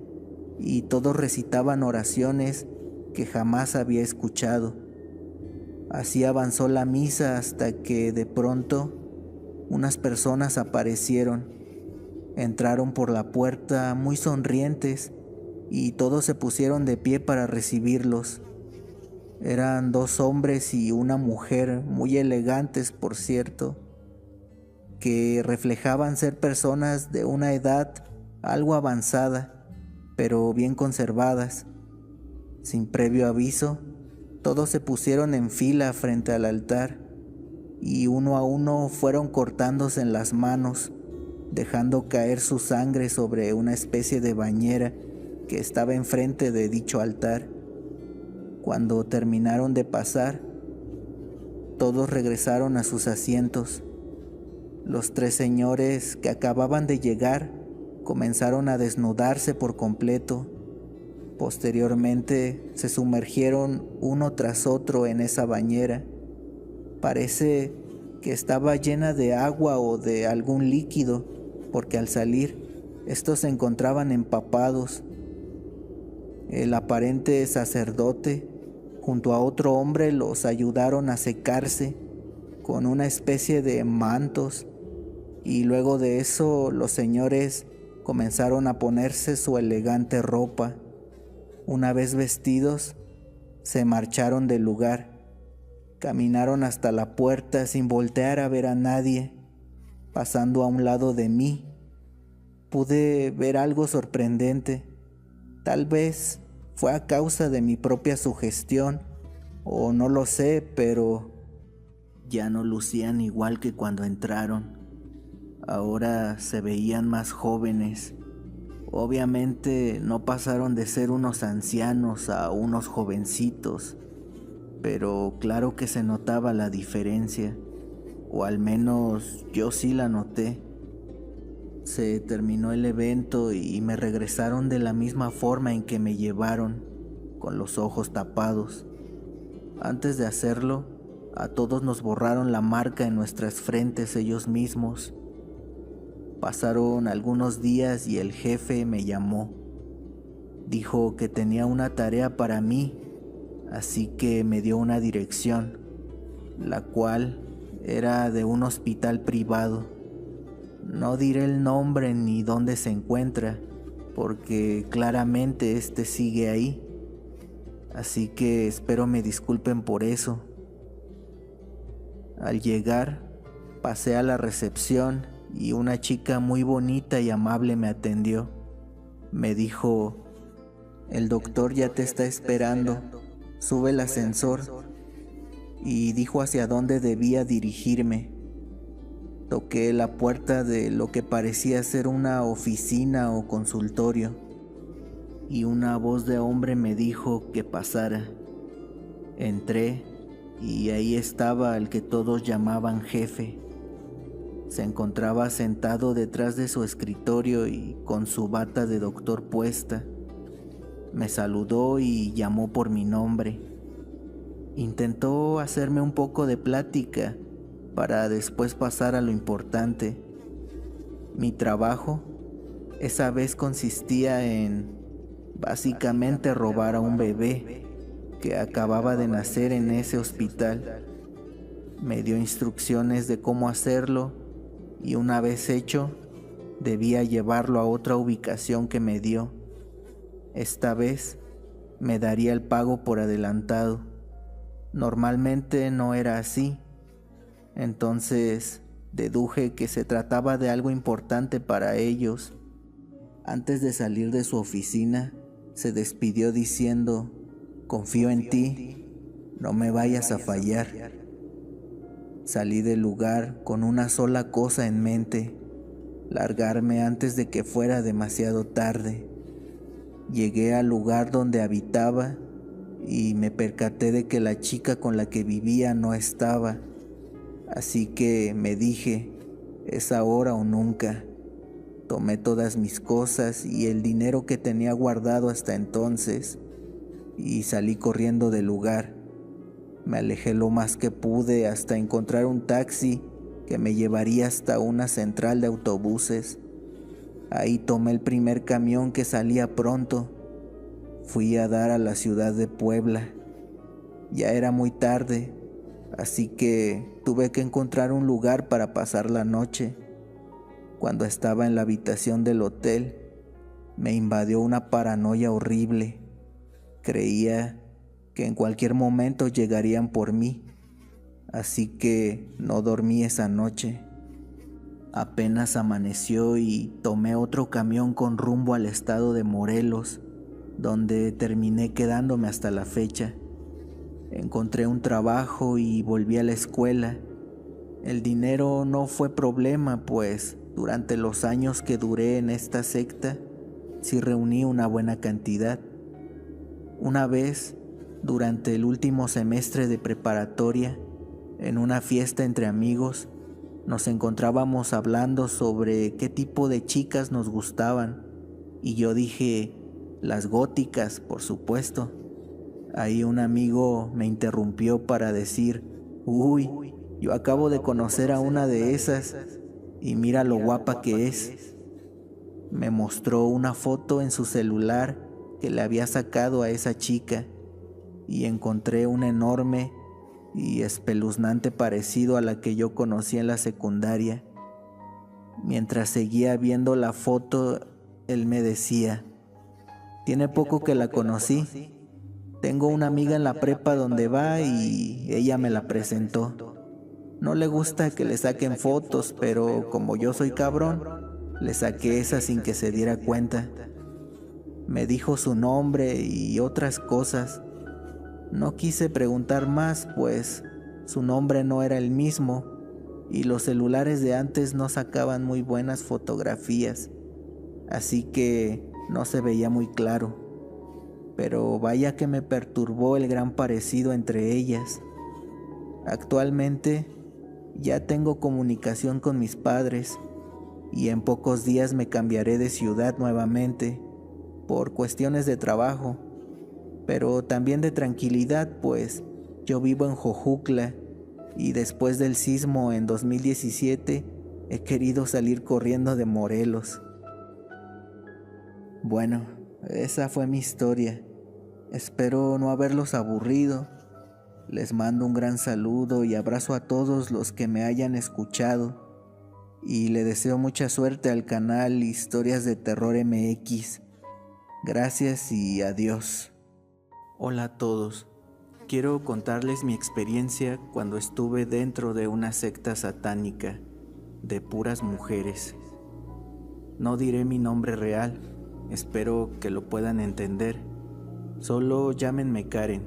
y todos recitaban oraciones que jamás había escuchado. Así avanzó la misa hasta que de pronto unas personas aparecieron. Entraron por la puerta muy sonrientes y todos se pusieron de pie para recibirlos. Eran 2 hombres y una mujer, muy elegantes por cierto, que reflejaban ser personas de una edad algo avanzada, pero bien conservadas. Sin previo aviso, todos se pusieron en fila frente al altar y uno a uno fueron cortándose en las manos, dejando caer su sangre sobre una especie de bañera que estaba enfrente de dicho altar. Cuando terminaron de pasar, todos regresaron a sus asientos. Los 3 señores que acababan de llegar comenzaron a desnudarse por completo. Posteriormente se sumergieron uno tras otro en esa bañera. Parece que estaba llena de agua o de algún líquido, porque al salir estos se encontraban empapados. El aparente sacerdote junto a otro hombre los ayudaron a secarse con una especie de mantos, y luego de eso los señores comenzaron a ponerse su elegante ropa. Una vez vestidos, se marcharon del lugar. Caminaron hasta la puerta sin voltear a ver a nadie. Pasando a un lado de mí, pude ver algo sorprendente. Tal vez fue a causa de mi propia sugestión, o no lo sé, pero ya no lucían igual que cuando entraron. Ahora se veían más jóvenes. Obviamente no pasaron de ser unos ancianos a unos jovencitos, pero claro que se notaba la diferencia, o al menos yo sí la noté. Se terminó el evento y me regresaron de la misma forma en que me llevaron, con los ojos tapados. Antes de hacerlo, a todos nos borraron la marca en nuestras frentes ellos mismos. Pasaron algunos días y el jefe me llamó. Dijo que tenía una tarea para mí, así que me dio una dirección, la cual era de un hospital privado. No diré el nombre ni dónde se encuentra, porque claramente este sigue ahí, así que espero me disculpen por eso. Al llegar, pasé a la recepción y una chica muy bonita y amable me atendió. Me dijo: "El doctor ya te está esperando, sube el ascensor", y dijo hacia dónde debía dirigirme. Toqué la puerta de lo que parecía ser una oficina o consultorio, y una voz de hombre me dijo que pasara. Entré y ahí estaba el que todos llamaban jefe. Se encontraba sentado detrás de su escritorio y con su bata de doctor puesta. Me saludó y llamó por mi nombre. Intentó hacerme un poco de plática para después pasar a lo importante. Mi trabajo esa vez consistía en básicamente robar a un bebé que acababa de nacer en ese hospital. Me dio instrucciones de cómo hacerlo y una vez hecho, Debía llevarlo a otra ubicación que me dio. Esta vez me daría el pago por adelantado. Normalmente no era así. Entonces deduje que se trataba de algo importante para ellos. Antes de salir de su oficina, se despidió diciendo: confío en ti, no me vayas a fallar. Salí del lugar con una sola cosa en mente: largarme antes de que fuera demasiado tarde. Llegué al lugar donde habitaba y me percaté de que la chica con la que vivía no estaba. Así que me dije: es ahora o nunca. Tomé todas mis cosas y el dinero que tenía guardado hasta entonces y salí corriendo del lugar. Me alejé lo más que pude hasta encontrar un taxi que me llevaría hasta una central de autobuses. Ahí tomé el primer camión que salía pronto. Fui a dar a la ciudad de Puebla. Ya era muy tarde, así que tuve que encontrar un lugar para pasar la noche. Cuando estaba en la habitación del hotel, me invadió una paranoia horrible. Creía que en cualquier momento llegarían por mí, así que no dormí esa noche. Apenas amaneció y tomé otro camión con rumbo al estado de Morelos, donde terminé quedándome hasta la fecha. Encontré un trabajo y volví a la escuela. El dinero no fue problema, pues durante los años que duré en esta secta, sí reuní una buena cantidad. Una vez, durante el último semestre de preparatoria, en una fiesta entre amigos, nos encontrábamos hablando sobre qué tipo de chicas nos gustaban, y yo dije: las góticas, por supuesto. Ahí un amigo me interrumpió para decir: uy, yo acabo de conocer a una de esas, y mira lo guapa que es. Me mostró una foto en su celular que le había sacado a esa chica, y encontré un enorme y espeluznante parecido a la que yo conocí en la secundaria. Mientras seguía viendo la foto, él me decía: tiene poco que la conocí. Tengo una amiga en la prepa donde va y ella me la presentó. No le gusta que le saquen fotos, pero como yo soy cabrón, le saqué esa sin que se diera cuenta. Me dijo su nombre y otras cosas. No quise preguntar más, pues su nombre no era el mismo y los celulares de antes no sacaban muy buenas fotografías, así que no se veía muy claro. Pero vaya que me perturbó el gran parecido entre ellas. Actualmente ya tengo comunicación con mis padres y en pocos días me cambiaré de ciudad nuevamente por cuestiones de trabajo, pero también de tranquilidad, pues yo vivo en Jojutla y después del sismo en 2017 he querido salir corriendo de Morelos. Bueno, esa fue mi historia. Espero no haberlos aburrido. Les mando un gran saludo y abrazo a todos los que me hayan escuchado. Y le deseo mucha suerte al canal Historias de Terror MX. Gracias y adiós. Hola a todos. Quiero contarles mi experiencia cuando estuve dentro de una secta satánica de puras mujeres. No diré mi nombre real. Espero que lo puedan entender. Solo llámenme Karen.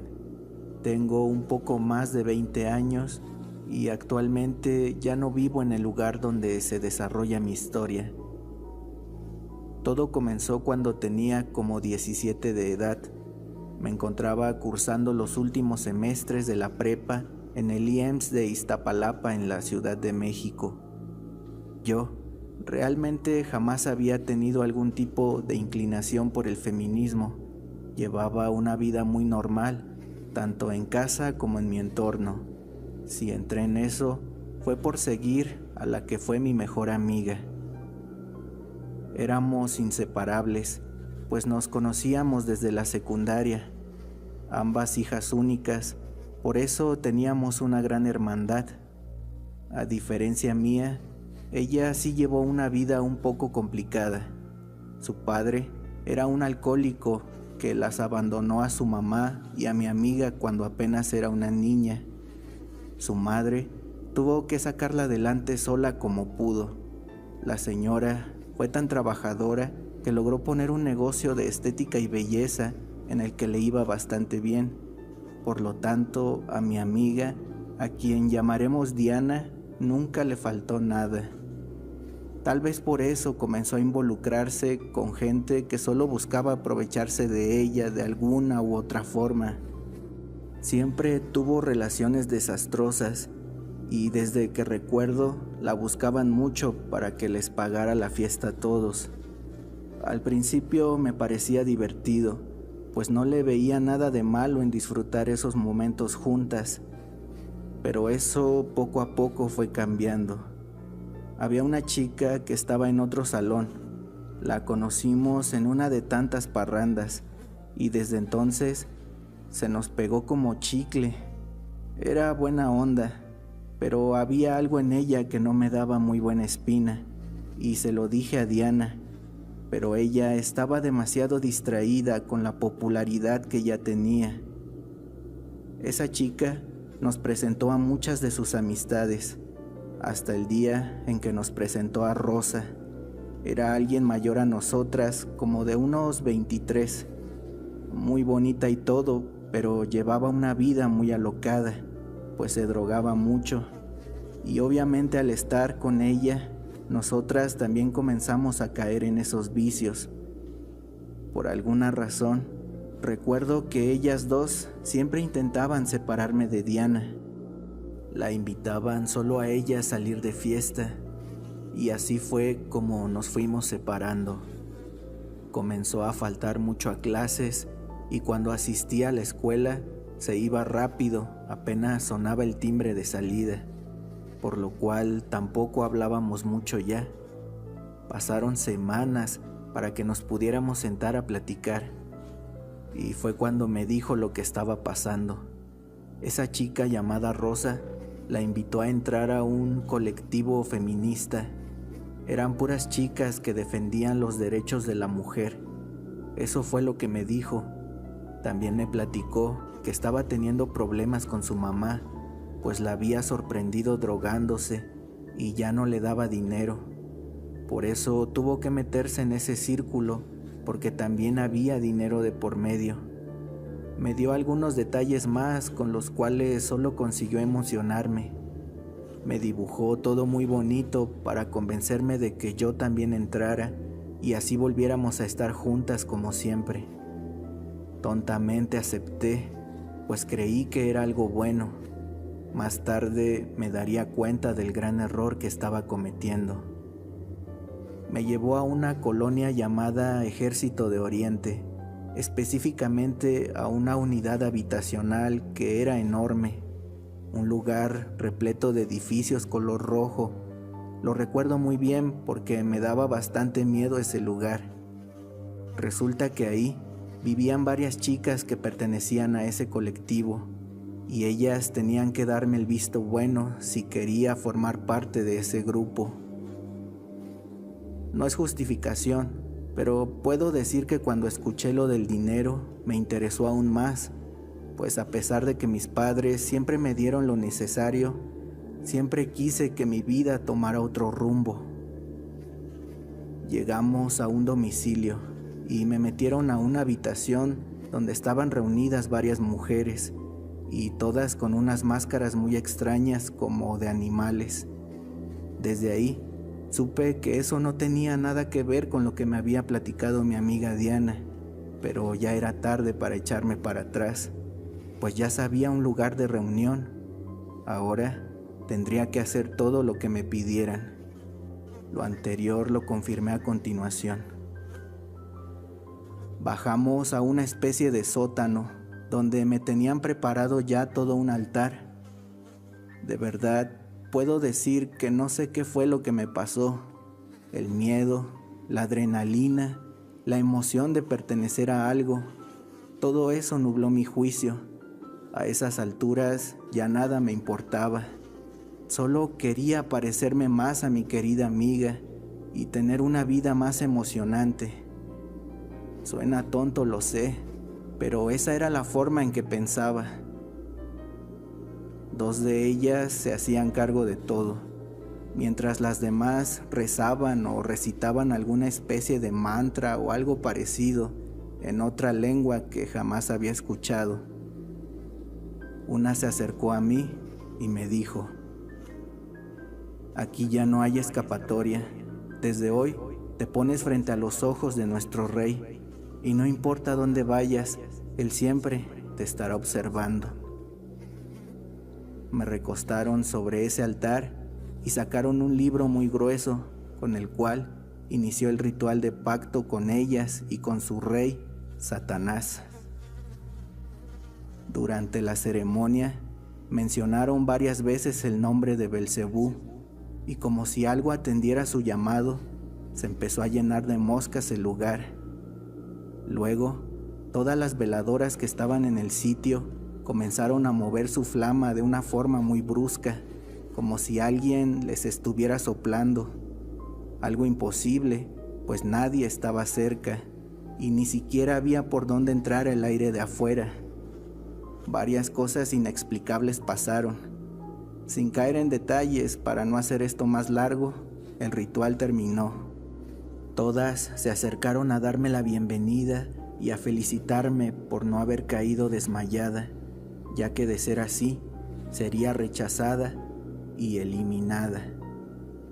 Tengo un poco más de 20 años y actualmente ya no vivo en el lugar donde se desarrolla mi historia. Todo comenzó cuando tenía como 17 de edad. Me encontraba cursando los últimos semestres de la prepa en el IEMS de Iztapalapa en la Ciudad de México. Yo realmente jamás había tenido algún tipo de inclinación por el feminismo. Llevaba una vida muy normal, tanto en casa como en mi entorno. Si entré en eso, fue por seguir a la que fue mi mejor amiga. Éramos inseparables, pues nos conocíamos desde la secundaria, ambas hijas únicas, por eso teníamos una gran hermandad. A diferencia mía, Ella sí llevó una vida un poco complicada. Su padre era un alcohólico que las abandonó a su mamá y a mi amiga cuando apenas era una niña. Su madre tuvo que sacarla adelante sola como pudo. La señora fue tan trabajadora que logró poner un negocio de estética y belleza en el que le iba bastante bien. Por lo tanto, a mi amiga, a quien llamaremos Diana, nunca le faltó nada. Tal vez por eso comenzó a involucrarse con gente que solo buscaba aprovecharse de ella de alguna u otra forma. Siempre tuvo relaciones desastrosas y desde que recuerdo la buscaban mucho para que les pagara la fiesta a todos. Al principio me parecía divertido, pues no le veía nada de malo en disfrutar esos momentos juntas, pero eso poco a poco fue cambiando. Había una chica que estaba en otro salón. La conocimos en una de tantas parrandas y desde entonces se nos pegó como chicle. Era buena onda, pero había algo en ella que no me daba muy buena espina y se lo dije a Diana, pero ella estaba demasiado distraída con la popularidad que ya tenía. Esa chica nos presentó a muchas de sus amistades, hasta el día en que nos presentó a Rosa. Era alguien mayor a nosotras, como de unos 23, muy bonita y todo, pero llevaba una vida muy alocada, pues se drogaba mucho. Y obviamente al estar con ella, nosotras también comenzamos a caer en esos vicios. Por alguna razón, recuerdo que ellas dos siempre intentaban separarme de Diana. La invitaban solo a ella a salir de fiesta, y así fue como nos fuimos separando. Comenzó a faltar mucho a clases, y cuando asistía a la escuela se iba rápido, apenas sonaba el timbre de salida, por lo cual tampoco hablábamos mucho ya. Pasaron semanas para que nos pudiéramos sentar a platicar, y fue cuando me dijo lo que estaba pasando. Esa chica llamada Rosa la invitó a entrar a un colectivo feminista. Eran puras chicas que defendían los derechos de la mujer. Eso fue lo que me dijo. También me platicó que estaba teniendo problemas con su mamá, pues la había sorprendido drogándose y ya no le daba dinero. Por eso tuvo que meterse en ese círculo, porque también había dinero de por medio. Me dio algunos detalles más con los cuales solo consiguió emocionarme. Me dibujó todo muy bonito para convencerme de que yo también entrara y así volviéramos a estar juntas como siempre. Tontamente acepté, pues creí que era algo bueno. Más tarde me daría cuenta del gran error que estaba cometiendo. Me llevó a una colonia llamada Ejército de Oriente, específicamente a una unidad habitacional que era enorme, un lugar repleto de edificios color rojo. Lo recuerdo muy bien porque me daba bastante miedo ese lugar. Resulta que ahí vivían varias chicas que pertenecían a ese colectivo y ellas tenían que darme el visto bueno si quería formar parte de ese grupo. No es justificación, pero puedo decir que cuando escuché lo del dinero me interesó aún más, pues a pesar de que mis padres siempre me dieron lo necesario, siempre quise que mi vida tomara otro rumbo. Llegamos a un domicilio y me metieron a una habitación donde estaban reunidas varias mujeres y todas con unas máscaras muy extrañas como de animales. Desde ahí supe que eso no tenía nada que ver con lo que me había platicado mi amiga Diana, pero ya era tarde para echarme para atrás, pues ya sabía un lugar de reunión. Ahora tendría que hacer todo lo que me pidieran. Lo anterior lo confirmé a continuación. Bajamos a una especie de sótano, donde me tenían preparado ya todo un altar. De verdad, puedo decir que no sé qué fue lo que me pasó. El miedo, la adrenalina, la emoción de pertenecer a algo, todo eso nubló mi juicio. A esas alturas ya nada me importaba. Solo quería parecerme más a mi querida amiga y tener una vida más emocionante. Suena tonto, lo sé, pero esa era la forma en que pensaba. 2 de ellas se hacían cargo de todo, mientras las demás rezaban o recitaban alguna especie de mantra o algo parecido en otra lengua que jamás había escuchado. Una se acercó a mí y me dijo: aquí ya no hay escapatoria. Desde hoy te pones frente a los ojos de nuestro rey y no importa dónde vayas, él siempre te estará observando. Me recostaron sobre ese altar y sacaron un libro muy grueso con el cual inició el ritual de pacto con ellas y con su rey, Satanás. Durante la ceremonia mencionaron varias veces el nombre de Belcebú, y como si algo atendiera su llamado, se empezó a llenar de moscas el lugar. Luego, todas las veladoras que estaban en el sitio comenzaron a mover su flama de una forma muy brusca, como si alguien les estuviera soplando. Algo imposible, pues nadie estaba cerca y ni siquiera había por dónde entrar el aire de afuera. Varias cosas inexplicables pasaron. Sin caer en detalles para no hacer esto más largo, el ritual terminó. Todas se acercaron a darme la bienvenida y a felicitarme por no haber caído desmayada, ya que de ser así, sería rechazada y eliminada.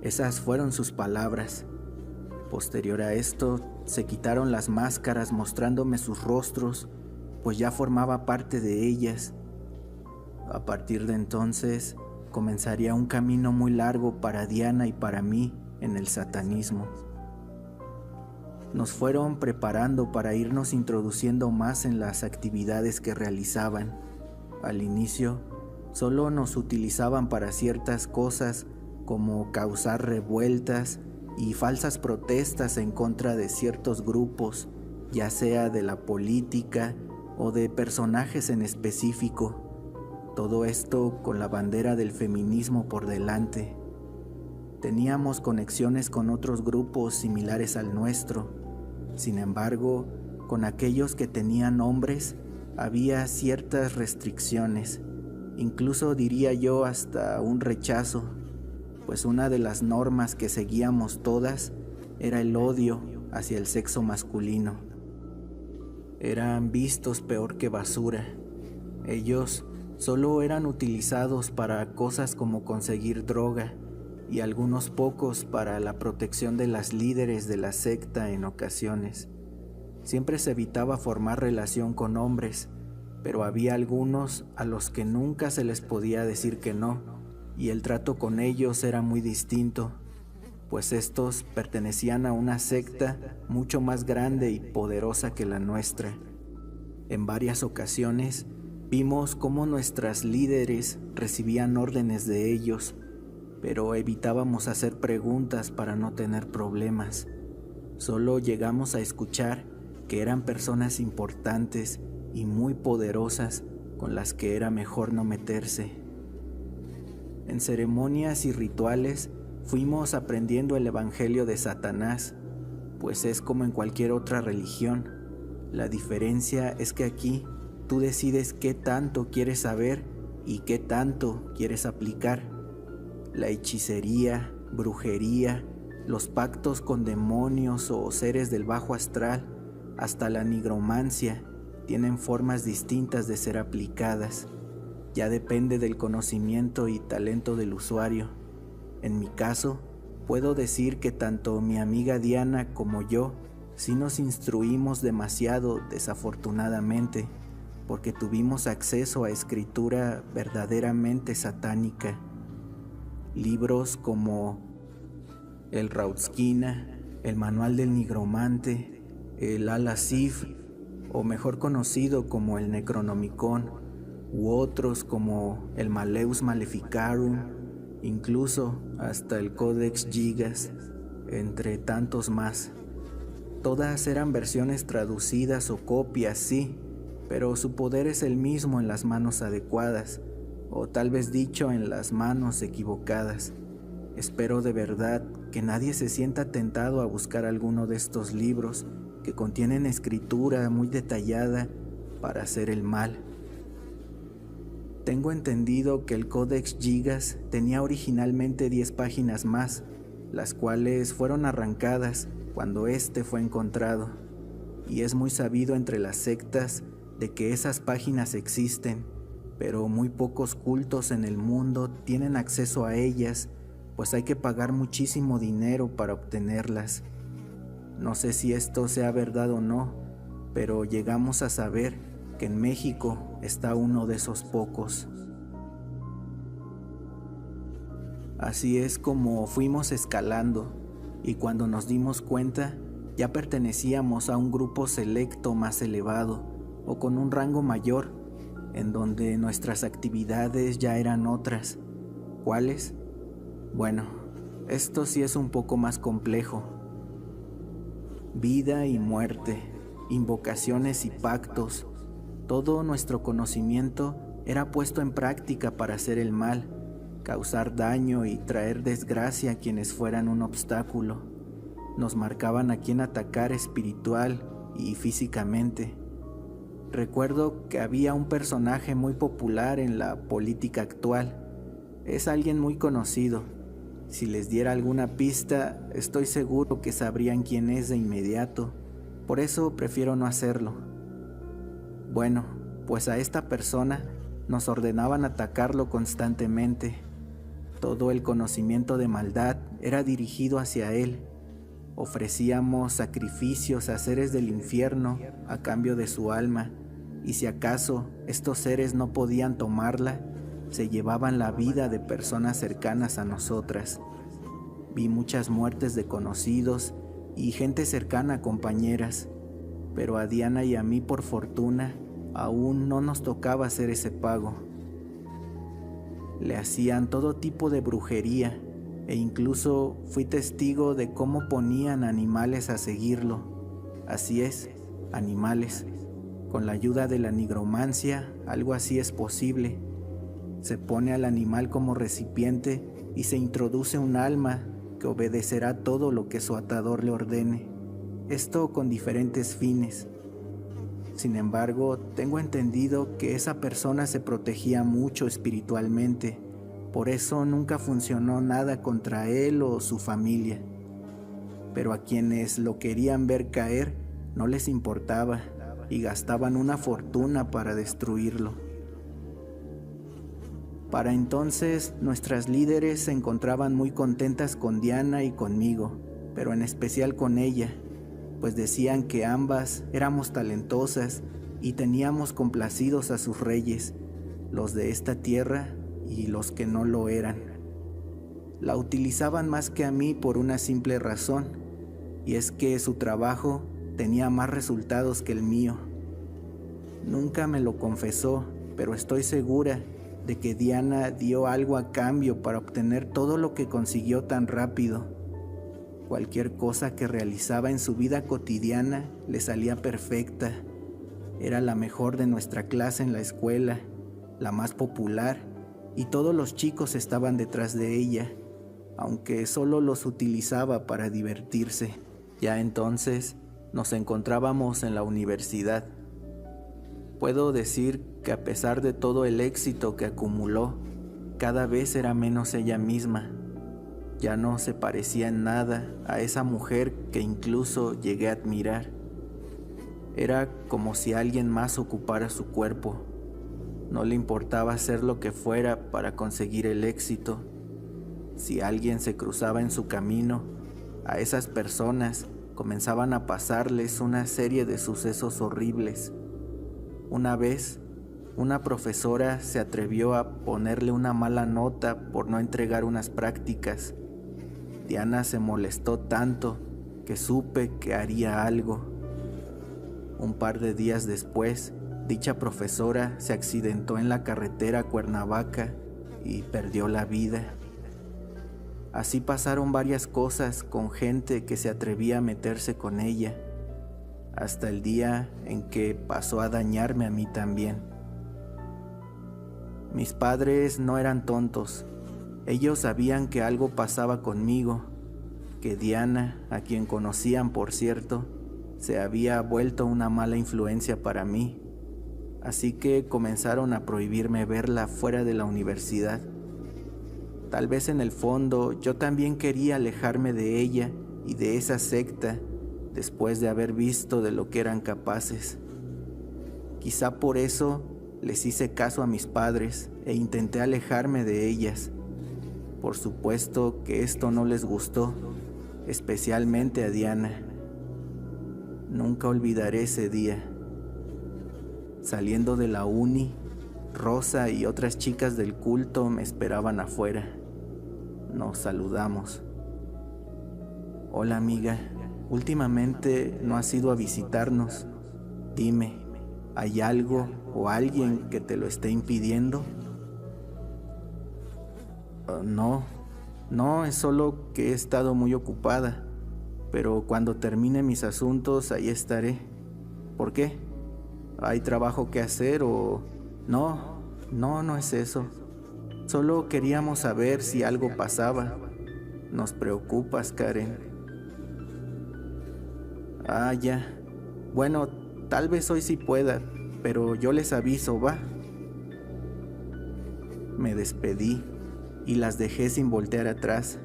Esas fueron sus palabras. Posterior a esto, se quitaron las máscaras mostrándome sus rostros, pues ya formaba parte de ellas. A partir de entonces, comenzaría un camino muy largo para Diana y para mí en el satanismo. Nos fueron preparando para irnos introduciendo más en las actividades que realizaban. Al inicio, solo nos utilizaban para ciertas cosas como causar revueltas y falsas protestas en contra de ciertos grupos, ya sea de la política o de personajes en específico. Todo esto con la bandera del feminismo por delante. Teníamos conexiones con otros grupos similares al nuestro. Sin embargo, con aquellos que tenían hombres, había ciertas restricciones, incluso diría yo hasta un rechazo, pues una de las normas que seguíamos todas era el odio hacia el sexo masculino. Eran vistos peor que basura. Ellos solo eran utilizados para cosas como conseguir droga y algunos pocos para la protección de las líderes de la secta en ocasiones. Siempre se evitaba formar relación con hombres, pero había algunos a los que nunca se les podía decir que no, y el trato con ellos era muy distinto, pues estos pertenecían a una secta mucho más grande y poderosa que la nuestra. En varias ocasiones vimos cómo nuestras líderes recibían órdenes de ellos, pero evitábamos hacer preguntas para no tener problemas. Solo llegamos a escuchar que eran personas importantes y muy poderosas con las que era mejor no meterse. En ceremonias y rituales fuimos aprendiendo el evangelio de Satanás, pues es como en cualquier otra religión. La diferencia es que aquí tú decides qué tanto quieres saber y qué tanto quieres aplicar. La hechicería, brujería, los pactos con demonios o seres del bajo astral, hasta la nigromancia, tienen formas distintas de ser aplicadas. Ya depende del conocimiento y talento del usuario. En mi caso, puedo decir que tanto mi amiga Diana como yo sí nos instruimos demasiado, desafortunadamente, porque tuvimos acceso a escritura verdaderamente satánica. Libros como el Rautskina, el Manual del Nigromante, el Al-Asif, o mejor conocido como el Necronomicon, u otros como el Maleus Maleficarum, incluso hasta el Codex Gigas, entre tantos más. Todas eran versiones traducidas o copias, sí, pero su poder es el mismo en las manos adecuadas, o tal vez dicho, en las manos equivocadas. Espero de verdad que nadie se sienta tentado a buscar alguno de estos libros que contienen escritura muy detallada para hacer el mal. Tengo entendido que el Codex Gigas tenía originalmente 10 páginas más, las cuales fueron arrancadas cuando este fue encontrado, y es muy sabido entre las sectas de que esas páginas existen, pero muy pocos cultos en el mundo tienen acceso a ellas, pues hay que pagar muchísimo dinero para obtenerlas. No sé si esto sea verdad o no, pero llegamos a saber que en México está uno de esos pocos. Así es como fuimos escalando, y cuando nos dimos cuenta, ya pertenecíamos a un grupo selecto más elevado, o con un rango mayor, en donde nuestras actividades ya eran otras. ¿Cuáles? Bueno, esto sí es un poco más complejo. Vida y muerte, invocaciones y pactos, todo nuestro conocimiento era puesto en práctica para hacer el mal, causar daño y traer desgracia a quienes fueran un obstáculo. Nos marcaban a quién atacar espiritual y físicamente. Recuerdo que había un personaje muy popular en la política actual. Es alguien muy conocido. Si les diera alguna pista, estoy seguro que sabrían quién es de inmediato. Por eso prefiero no hacerlo. Bueno, pues a esta persona nos ordenaban atacarlo constantemente. Todo el conocimiento de maldad era dirigido hacia él. Ofrecíamos sacrificios a seres del infierno a cambio de su alma, y si acaso estos seres no podían tomarla, se llevaban la vida de personas cercanas a nosotras. Vi muchas muertes de conocidos y gente cercana a compañeras, pero a Diana y a mí, por fortuna, aún no nos tocaba hacer ese pago. Le hacían todo tipo de brujería, e incluso fui testigo de cómo ponían animales a seguirlo. Así es, animales. Con la ayuda de la nigromancia, algo así es posible. Se pone al animal como recipiente y se introduce un alma que obedecerá todo lo que su atador le ordene. Esto con diferentes fines. Sin embargo, tengo entendido que esa persona se protegía mucho espiritualmente, por eso nunca funcionó nada contra él o su familia. Pero a quienes lo querían ver caer no les importaba y gastaban una fortuna para destruirlo. Para entonces, nuestras líderes se encontraban muy contentas con Diana y conmigo, pero en especial con ella, pues decían que ambas éramos talentosas y teníamos complacidos a sus reyes, los de esta tierra y los que no lo eran. La utilizaban más que a mí por una simple razón, y es que su trabajo tenía más resultados que el mío. Nunca me lo confesó, pero estoy segura de que Diana dio algo a cambio para obtener todo lo que consiguió tan rápido. Cualquier cosa que realizaba en su vida cotidiana le salía perfecta. Era la mejor de nuestra clase en la escuela, la más popular, y todos los chicos estaban detrás de ella, aunque solo los utilizaba para divertirse. Ya entonces nos encontrábamos en la universidad. Puedo decir que a pesar de todo el éxito que acumuló, cada vez era menos ella misma. Ya no se parecía en nada a esa mujer que incluso llegué a admirar. Era como si alguien más ocupara su cuerpo. No le importaba hacer lo que fuera para conseguir el éxito. Si alguien se cruzaba en su camino, a esas personas comenzaban a pasarles una serie de sucesos horribles. Una vez, una profesora se atrevió a ponerle una mala nota por no entregar unas prácticas. Diana se molestó tanto que supe que haría algo. Un par de días después, dicha profesora se accidentó en la carretera a Cuernavaca y perdió la vida. Así pasaron varias cosas con gente que se atrevía a meterse con ella, hasta el día en que pasó a dañarme a mí también. Mis padres no eran tontos. Ellos sabían que algo pasaba conmigo, que Diana, a quien conocían por cierto, se había vuelto una mala influencia para mí. Así que comenzaron a prohibirme verla fuera de la universidad. Tal vez en el fondo yo también quería alejarme de ella y de esa secta después de haber visto de lo que eran capaces. Quizá por eso les hice caso a mis padres e intenté alejarme de ellas. Por supuesto que esto no les gustó, especialmente a Diana. Nunca olvidaré ese día. Saliendo de la uni, Rosa y otras chicas del culto me esperaban afuera. Nos saludamos. Hola amiga, últimamente no has ido a visitarnos. Dime, ¿hay algo o alguien que te lo esté impidiendo? No, es solo que he estado muy ocupada, pero cuando termine mis asuntos ahí estaré. ¿Por qué? ¿Hay trabajo que hacer o...? No es eso. Solo queríamos saber si algo pasaba. Nos preocupas, Karen. Ya. Bueno, tal vez hoy sí pueda, pero yo les aviso, ¿va? Me despedí y las dejé sin voltear atrás.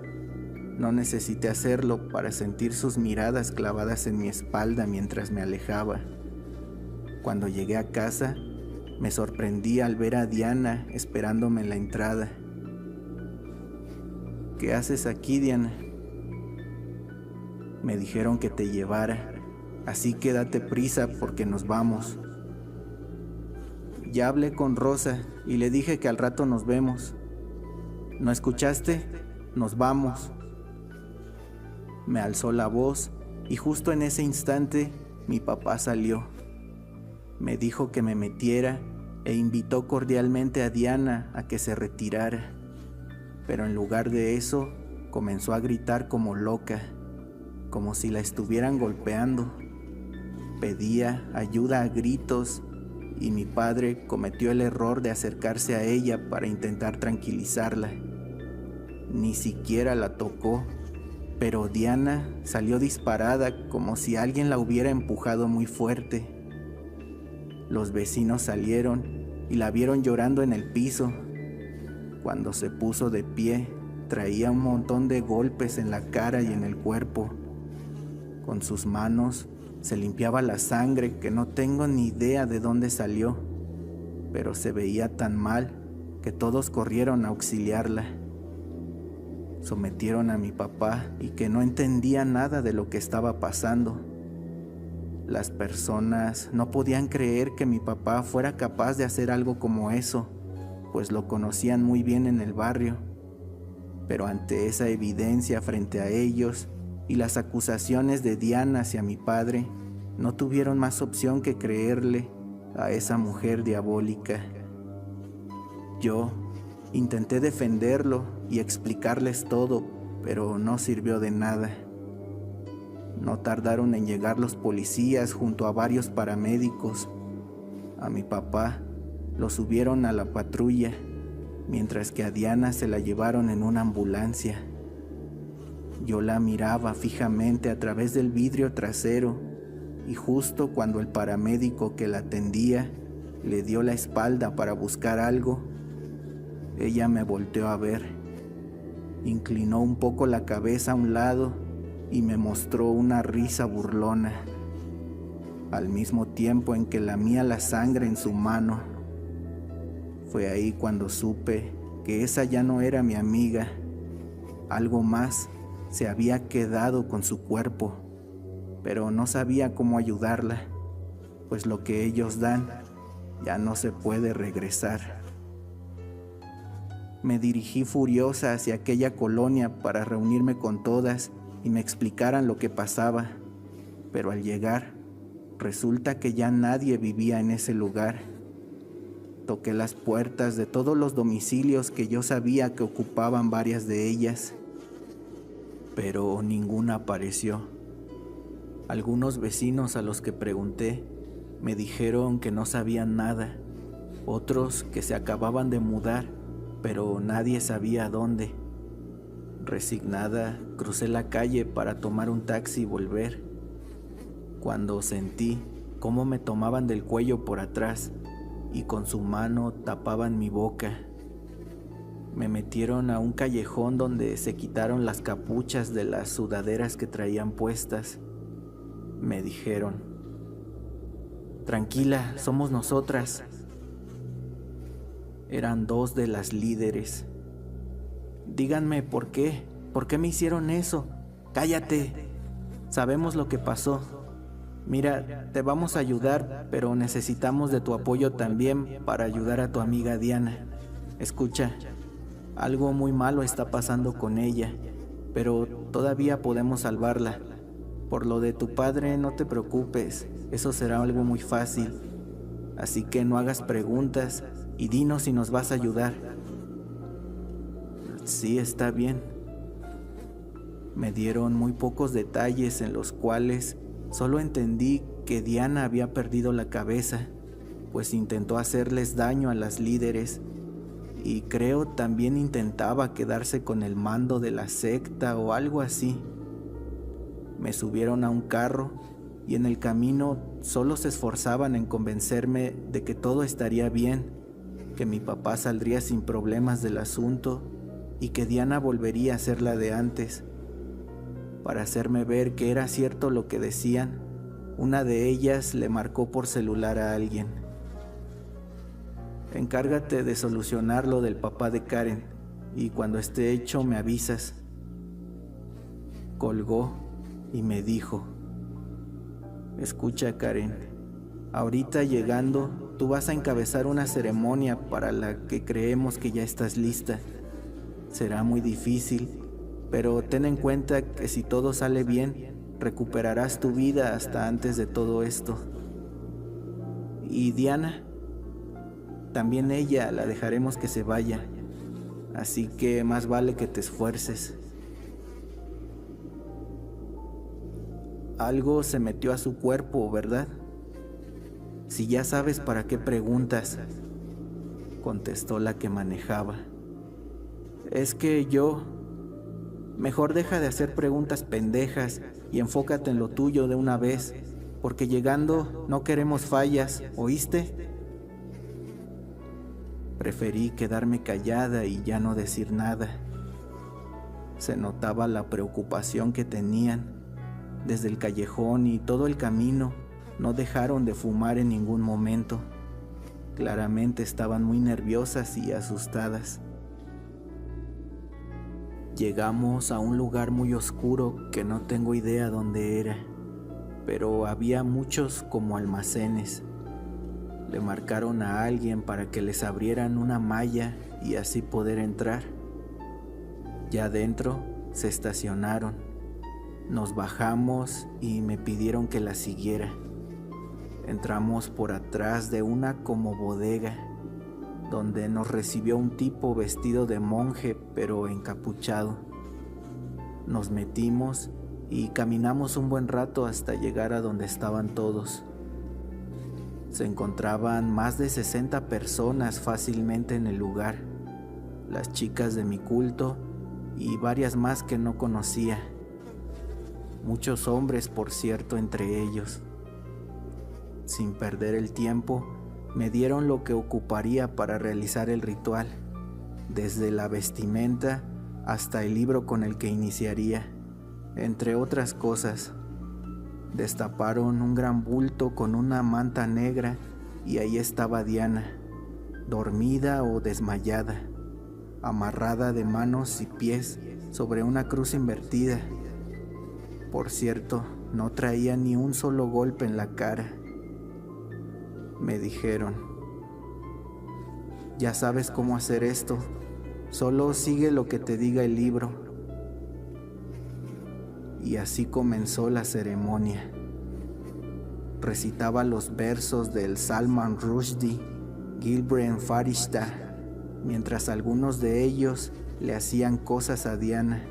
No necesité hacerlo para sentir sus miradas clavadas en mi espalda mientras me alejaba. Cuando llegué a casa, me sorprendí al ver a Diana esperándome en la entrada. ¿Qué haces aquí, Diana? Me dijeron que te llevara, así que date prisa porque nos vamos. Ya hablé con Rosa y le dije que al rato nos vemos. ¿No escuchaste? Nos vamos. Me alzó la voz y justo en ese instante mi papá salió. Me dijo que me metiera e invitó cordialmente a Diana a que se retirara. Pero en lugar de eso, comenzó a gritar como loca, como si la estuvieran golpeando. Pedía ayuda a gritos y mi padre cometió el error de acercarse a ella para intentar tranquilizarla. Ni siquiera la tocó, pero Diana salió disparada como si alguien la hubiera empujado muy fuerte. Los vecinos salieron y la vieron llorando en el piso. Cuando se puso de pie, traía un montón de golpes en la cara y en el cuerpo. Con sus manos se limpiaba la sangre que no tengo ni idea de dónde salió, pero se veía tan mal que todos corrieron a auxiliarla. Sometieron a mi papá y que no entendía nada de lo que estaba pasando. Las personas no podían creer que mi papá fuera capaz de hacer algo como eso, pues lo conocían muy bien en el barrio. Pero ante esa evidencia frente a ellos y las acusaciones de Diana hacia mi padre, no tuvieron más opción que creerle a esa mujer diabólica. Yo intenté defenderlo y explicarles todo, pero no sirvió de nada. No tardaron en llegar los policías junto a varios paramédicos. A mi papá lo subieron a la patrulla, mientras que a Diana se la llevaron en una ambulancia. Yo la miraba fijamente a través del vidrio trasero y justo cuando el paramédico que la atendía le dio la espalda para buscar algo, ella me volteó a ver. Inclinó un poco la cabeza a un lado y me mostró una risa burlona, al mismo tiempo en que lamía la sangre en su mano. Fue ahí cuando supe que esa ya no era mi amiga. Algo más se había quedado con su cuerpo, pero no sabía cómo ayudarla, pues lo que ellos dan ya no se puede regresar. Me dirigí furiosa hacia aquella colonia para reunirme con todas y me explicaran lo que pasaba, pero al llegar, resulta que ya nadie vivía en ese lugar. Toqué las puertas de todos los domicilios que yo sabía que ocupaban varias de ellas, pero ninguna apareció. Algunos vecinos a los que pregunté me dijeron que no sabían nada, otros que se acababan de mudar, pero nadie sabía a dónde. Resignada, crucé la calle para tomar un taxi y volver, cuando sentí cómo me tomaban del cuello por atrás y con su mano tapaban mi boca. Me metieron a un callejón donde se quitaron las capuchas de las sudaderas que traían puestas. Me dijeron: tranquila, somos nosotras. Eran 2 de las líderes. Díganme por qué me hicieron eso. Cállate, sabemos lo que pasó. Mira, te vamos a ayudar, pero necesitamos de tu apoyo también para ayudar a tu amiga Diana. Escucha, algo muy malo está pasando con ella, pero todavía podemos salvarla. Por lo de tu padre, no te preocupes, eso será algo muy fácil. Así que no hagas preguntas y dinos si nos vas a ayudar. Sí, está bien. Me dieron muy pocos detalles en los cuales solo entendí que Diana había perdido la cabeza, pues intentó hacerles daño a las líderes y creo también intentaba quedarse con el mando de la secta o algo así. Me subieron a un carro y en el camino solo se esforzaban en convencerme de que todo estaría bien, que mi papá saldría sin problemas del asunto y que Diana volvería a ser la de antes. Para hacerme ver que era cierto lo que decían, una de ellas le marcó por celular a alguien. Encárgate de solucionar lo del papá de Karen y cuando esté hecho me avisas. Colgó y me dijo: escucha, Karen, ahorita llegando tú vas a encabezar una ceremonia para la que creemos que ya estás lista. Será muy difícil, pero ten en cuenta que si todo sale bien, recuperarás tu vida hasta antes de todo esto. Y Diana, también ella la dejaremos que se vaya, así que más vale que te esfuerces. Algo se metió a su cuerpo, ¿verdad? Si ya sabes, ¿para qué preguntas?, contestó la que manejaba. Es que mejor deja de hacer preguntas pendejas y enfócate en lo tuyo de una vez, porque llegando no queremos fallas, ¿oíste? Preferí quedarme callada y ya no decir nada. Se notaba la preocupación que tenían. Desde el callejón y todo el camino no dejaron de fumar en ningún momento. Claramente estaban muy nerviosas y asustadas. Llegamos a un lugar muy oscuro que no tengo idea dónde era, pero había muchos como almacenes. Le marcaron a alguien para que les abrieran una malla y así poder entrar. Ya adentro se estacionaron. Nos bajamos y me pidieron que la siguiera. Entramos por atrás de una como bodega, donde nos recibió un tipo vestido de monje pero encapuchado. Nos metimos y caminamos un buen rato hasta llegar a donde estaban todos. Se encontraban más de 60 personas fácilmente en el lugar, las chicas de mi culto y varias más que no conocía. Muchos hombres, por cierto, entre ellos. Sin perder el tiempo, me dieron lo que ocuparía para realizar el ritual, desde la vestimenta hasta el libro con el que iniciaría, entre otras cosas. Destaparon un gran bulto con una manta negra y ahí estaba Diana, dormida o desmayada, amarrada de manos y pies sobre una cruz invertida. Por cierto, no traía ni un solo golpe en la cara. Me dijeron: ya sabes cómo hacer esto, solo sigue lo que te diga el libro. Y así comenzó la ceremonia. Recitaba los versos del Salman Rushdie, Gilbert Farishta, mientras algunos de ellos le hacían cosas a Diana.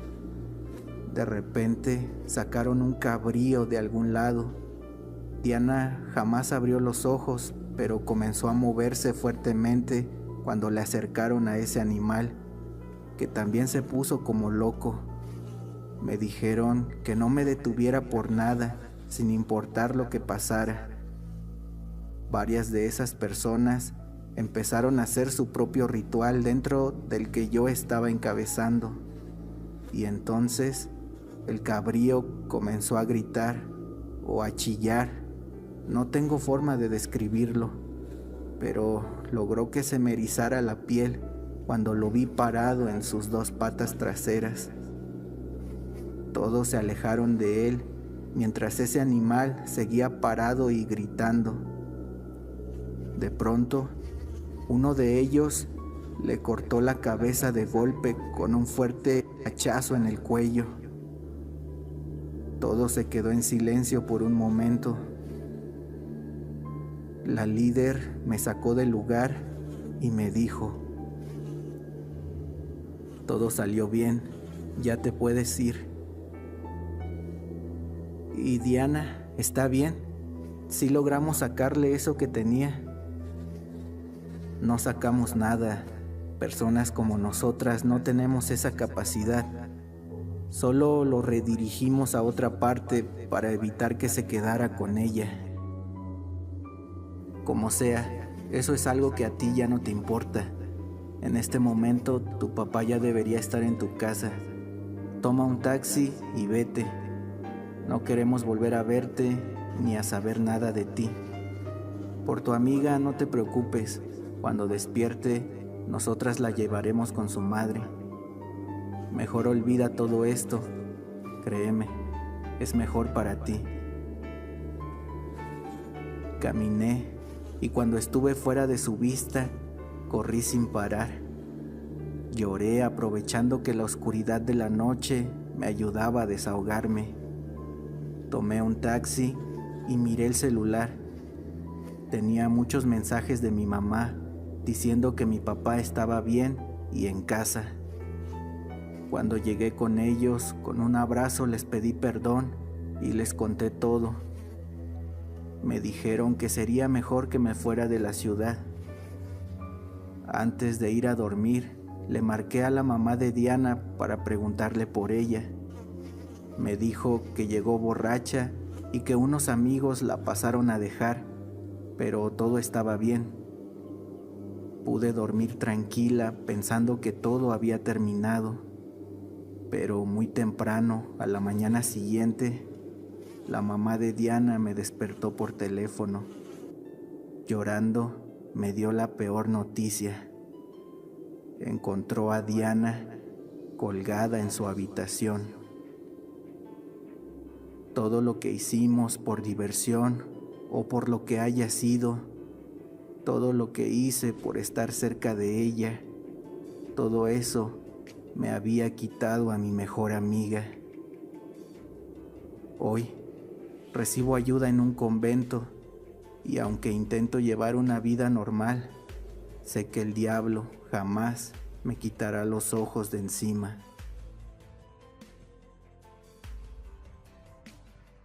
De repente sacaron un cabrío de algún lado. Diana jamás abrió los ojos, pero comenzó a moverse fuertemente cuando le acercaron a ese animal, que también se puso como loco. Me dijeron que no me detuviera por nada, sin importar lo que pasara. Varias de esas personas empezaron a hacer su propio ritual dentro del que yo estaba encabezando. Y entonces el cabrío comenzó a gritar o a chillar. No tengo forma de describirlo, pero logró que se me erizara la piel cuando lo vi parado en sus dos patas traseras. Todos se alejaron de él mientras ese animal seguía parado y gritando. De pronto, uno de ellos le cortó la cabeza de golpe con un fuerte hachazo en el cuello. Todo se quedó en silencio por un momento. La líder me sacó del lugar y me dijo: todo salió bien, ya te puedes ir. ¿Y Diana está bien? ¿Sí logramos sacarle eso que tenía? No sacamos nada. Personas como nosotras no tenemos esa capacidad. Solo lo redirigimos a otra parte para evitar que se quedara con ella. Como sea, eso es algo que a ti ya no te importa. En este momento tu papá ya debería estar en tu casa. Toma un taxi y vete. No queremos volver a verte ni a saber nada de ti. Por tu amiga no te preocupes. Cuando despierte, nosotras la llevaremos con su madre. Mejor olvida todo esto. Créeme, es mejor para ti. Caminé y cuando estuve fuera de su vista, corrí sin parar. Lloré aprovechando que la oscuridad de la noche me ayudaba a desahogarme. Tomé un taxi y miré el celular. Tenía muchos mensajes de mi mamá diciendo que mi papá estaba bien y en casa. Cuando llegué con ellos, con un abrazo les pedí perdón y les conté todo. Me dijeron que sería mejor que me fuera de la ciudad. Antes de ir a dormir, le marqué a la mamá de Diana para preguntarle por ella. Me dijo que llegó borracha y que unos amigos la pasaron a dejar, pero todo estaba bien. Pude dormir tranquila pensando que todo había terminado, pero muy temprano, a la mañana siguiente, la mamá de Diana me despertó por teléfono. Llorando, me dio la peor noticia. Encontró a Diana colgada en su habitación. Todo lo que hicimos por diversión o por lo que haya sido, todo lo que hice por estar cerca de ella, todo eso me había quitado a mi mejor amiga. Hoy recibo ayuda en un convento y aunque intento llevar una vida normal, sé que el diablo jamás me quitará los ojos de encima.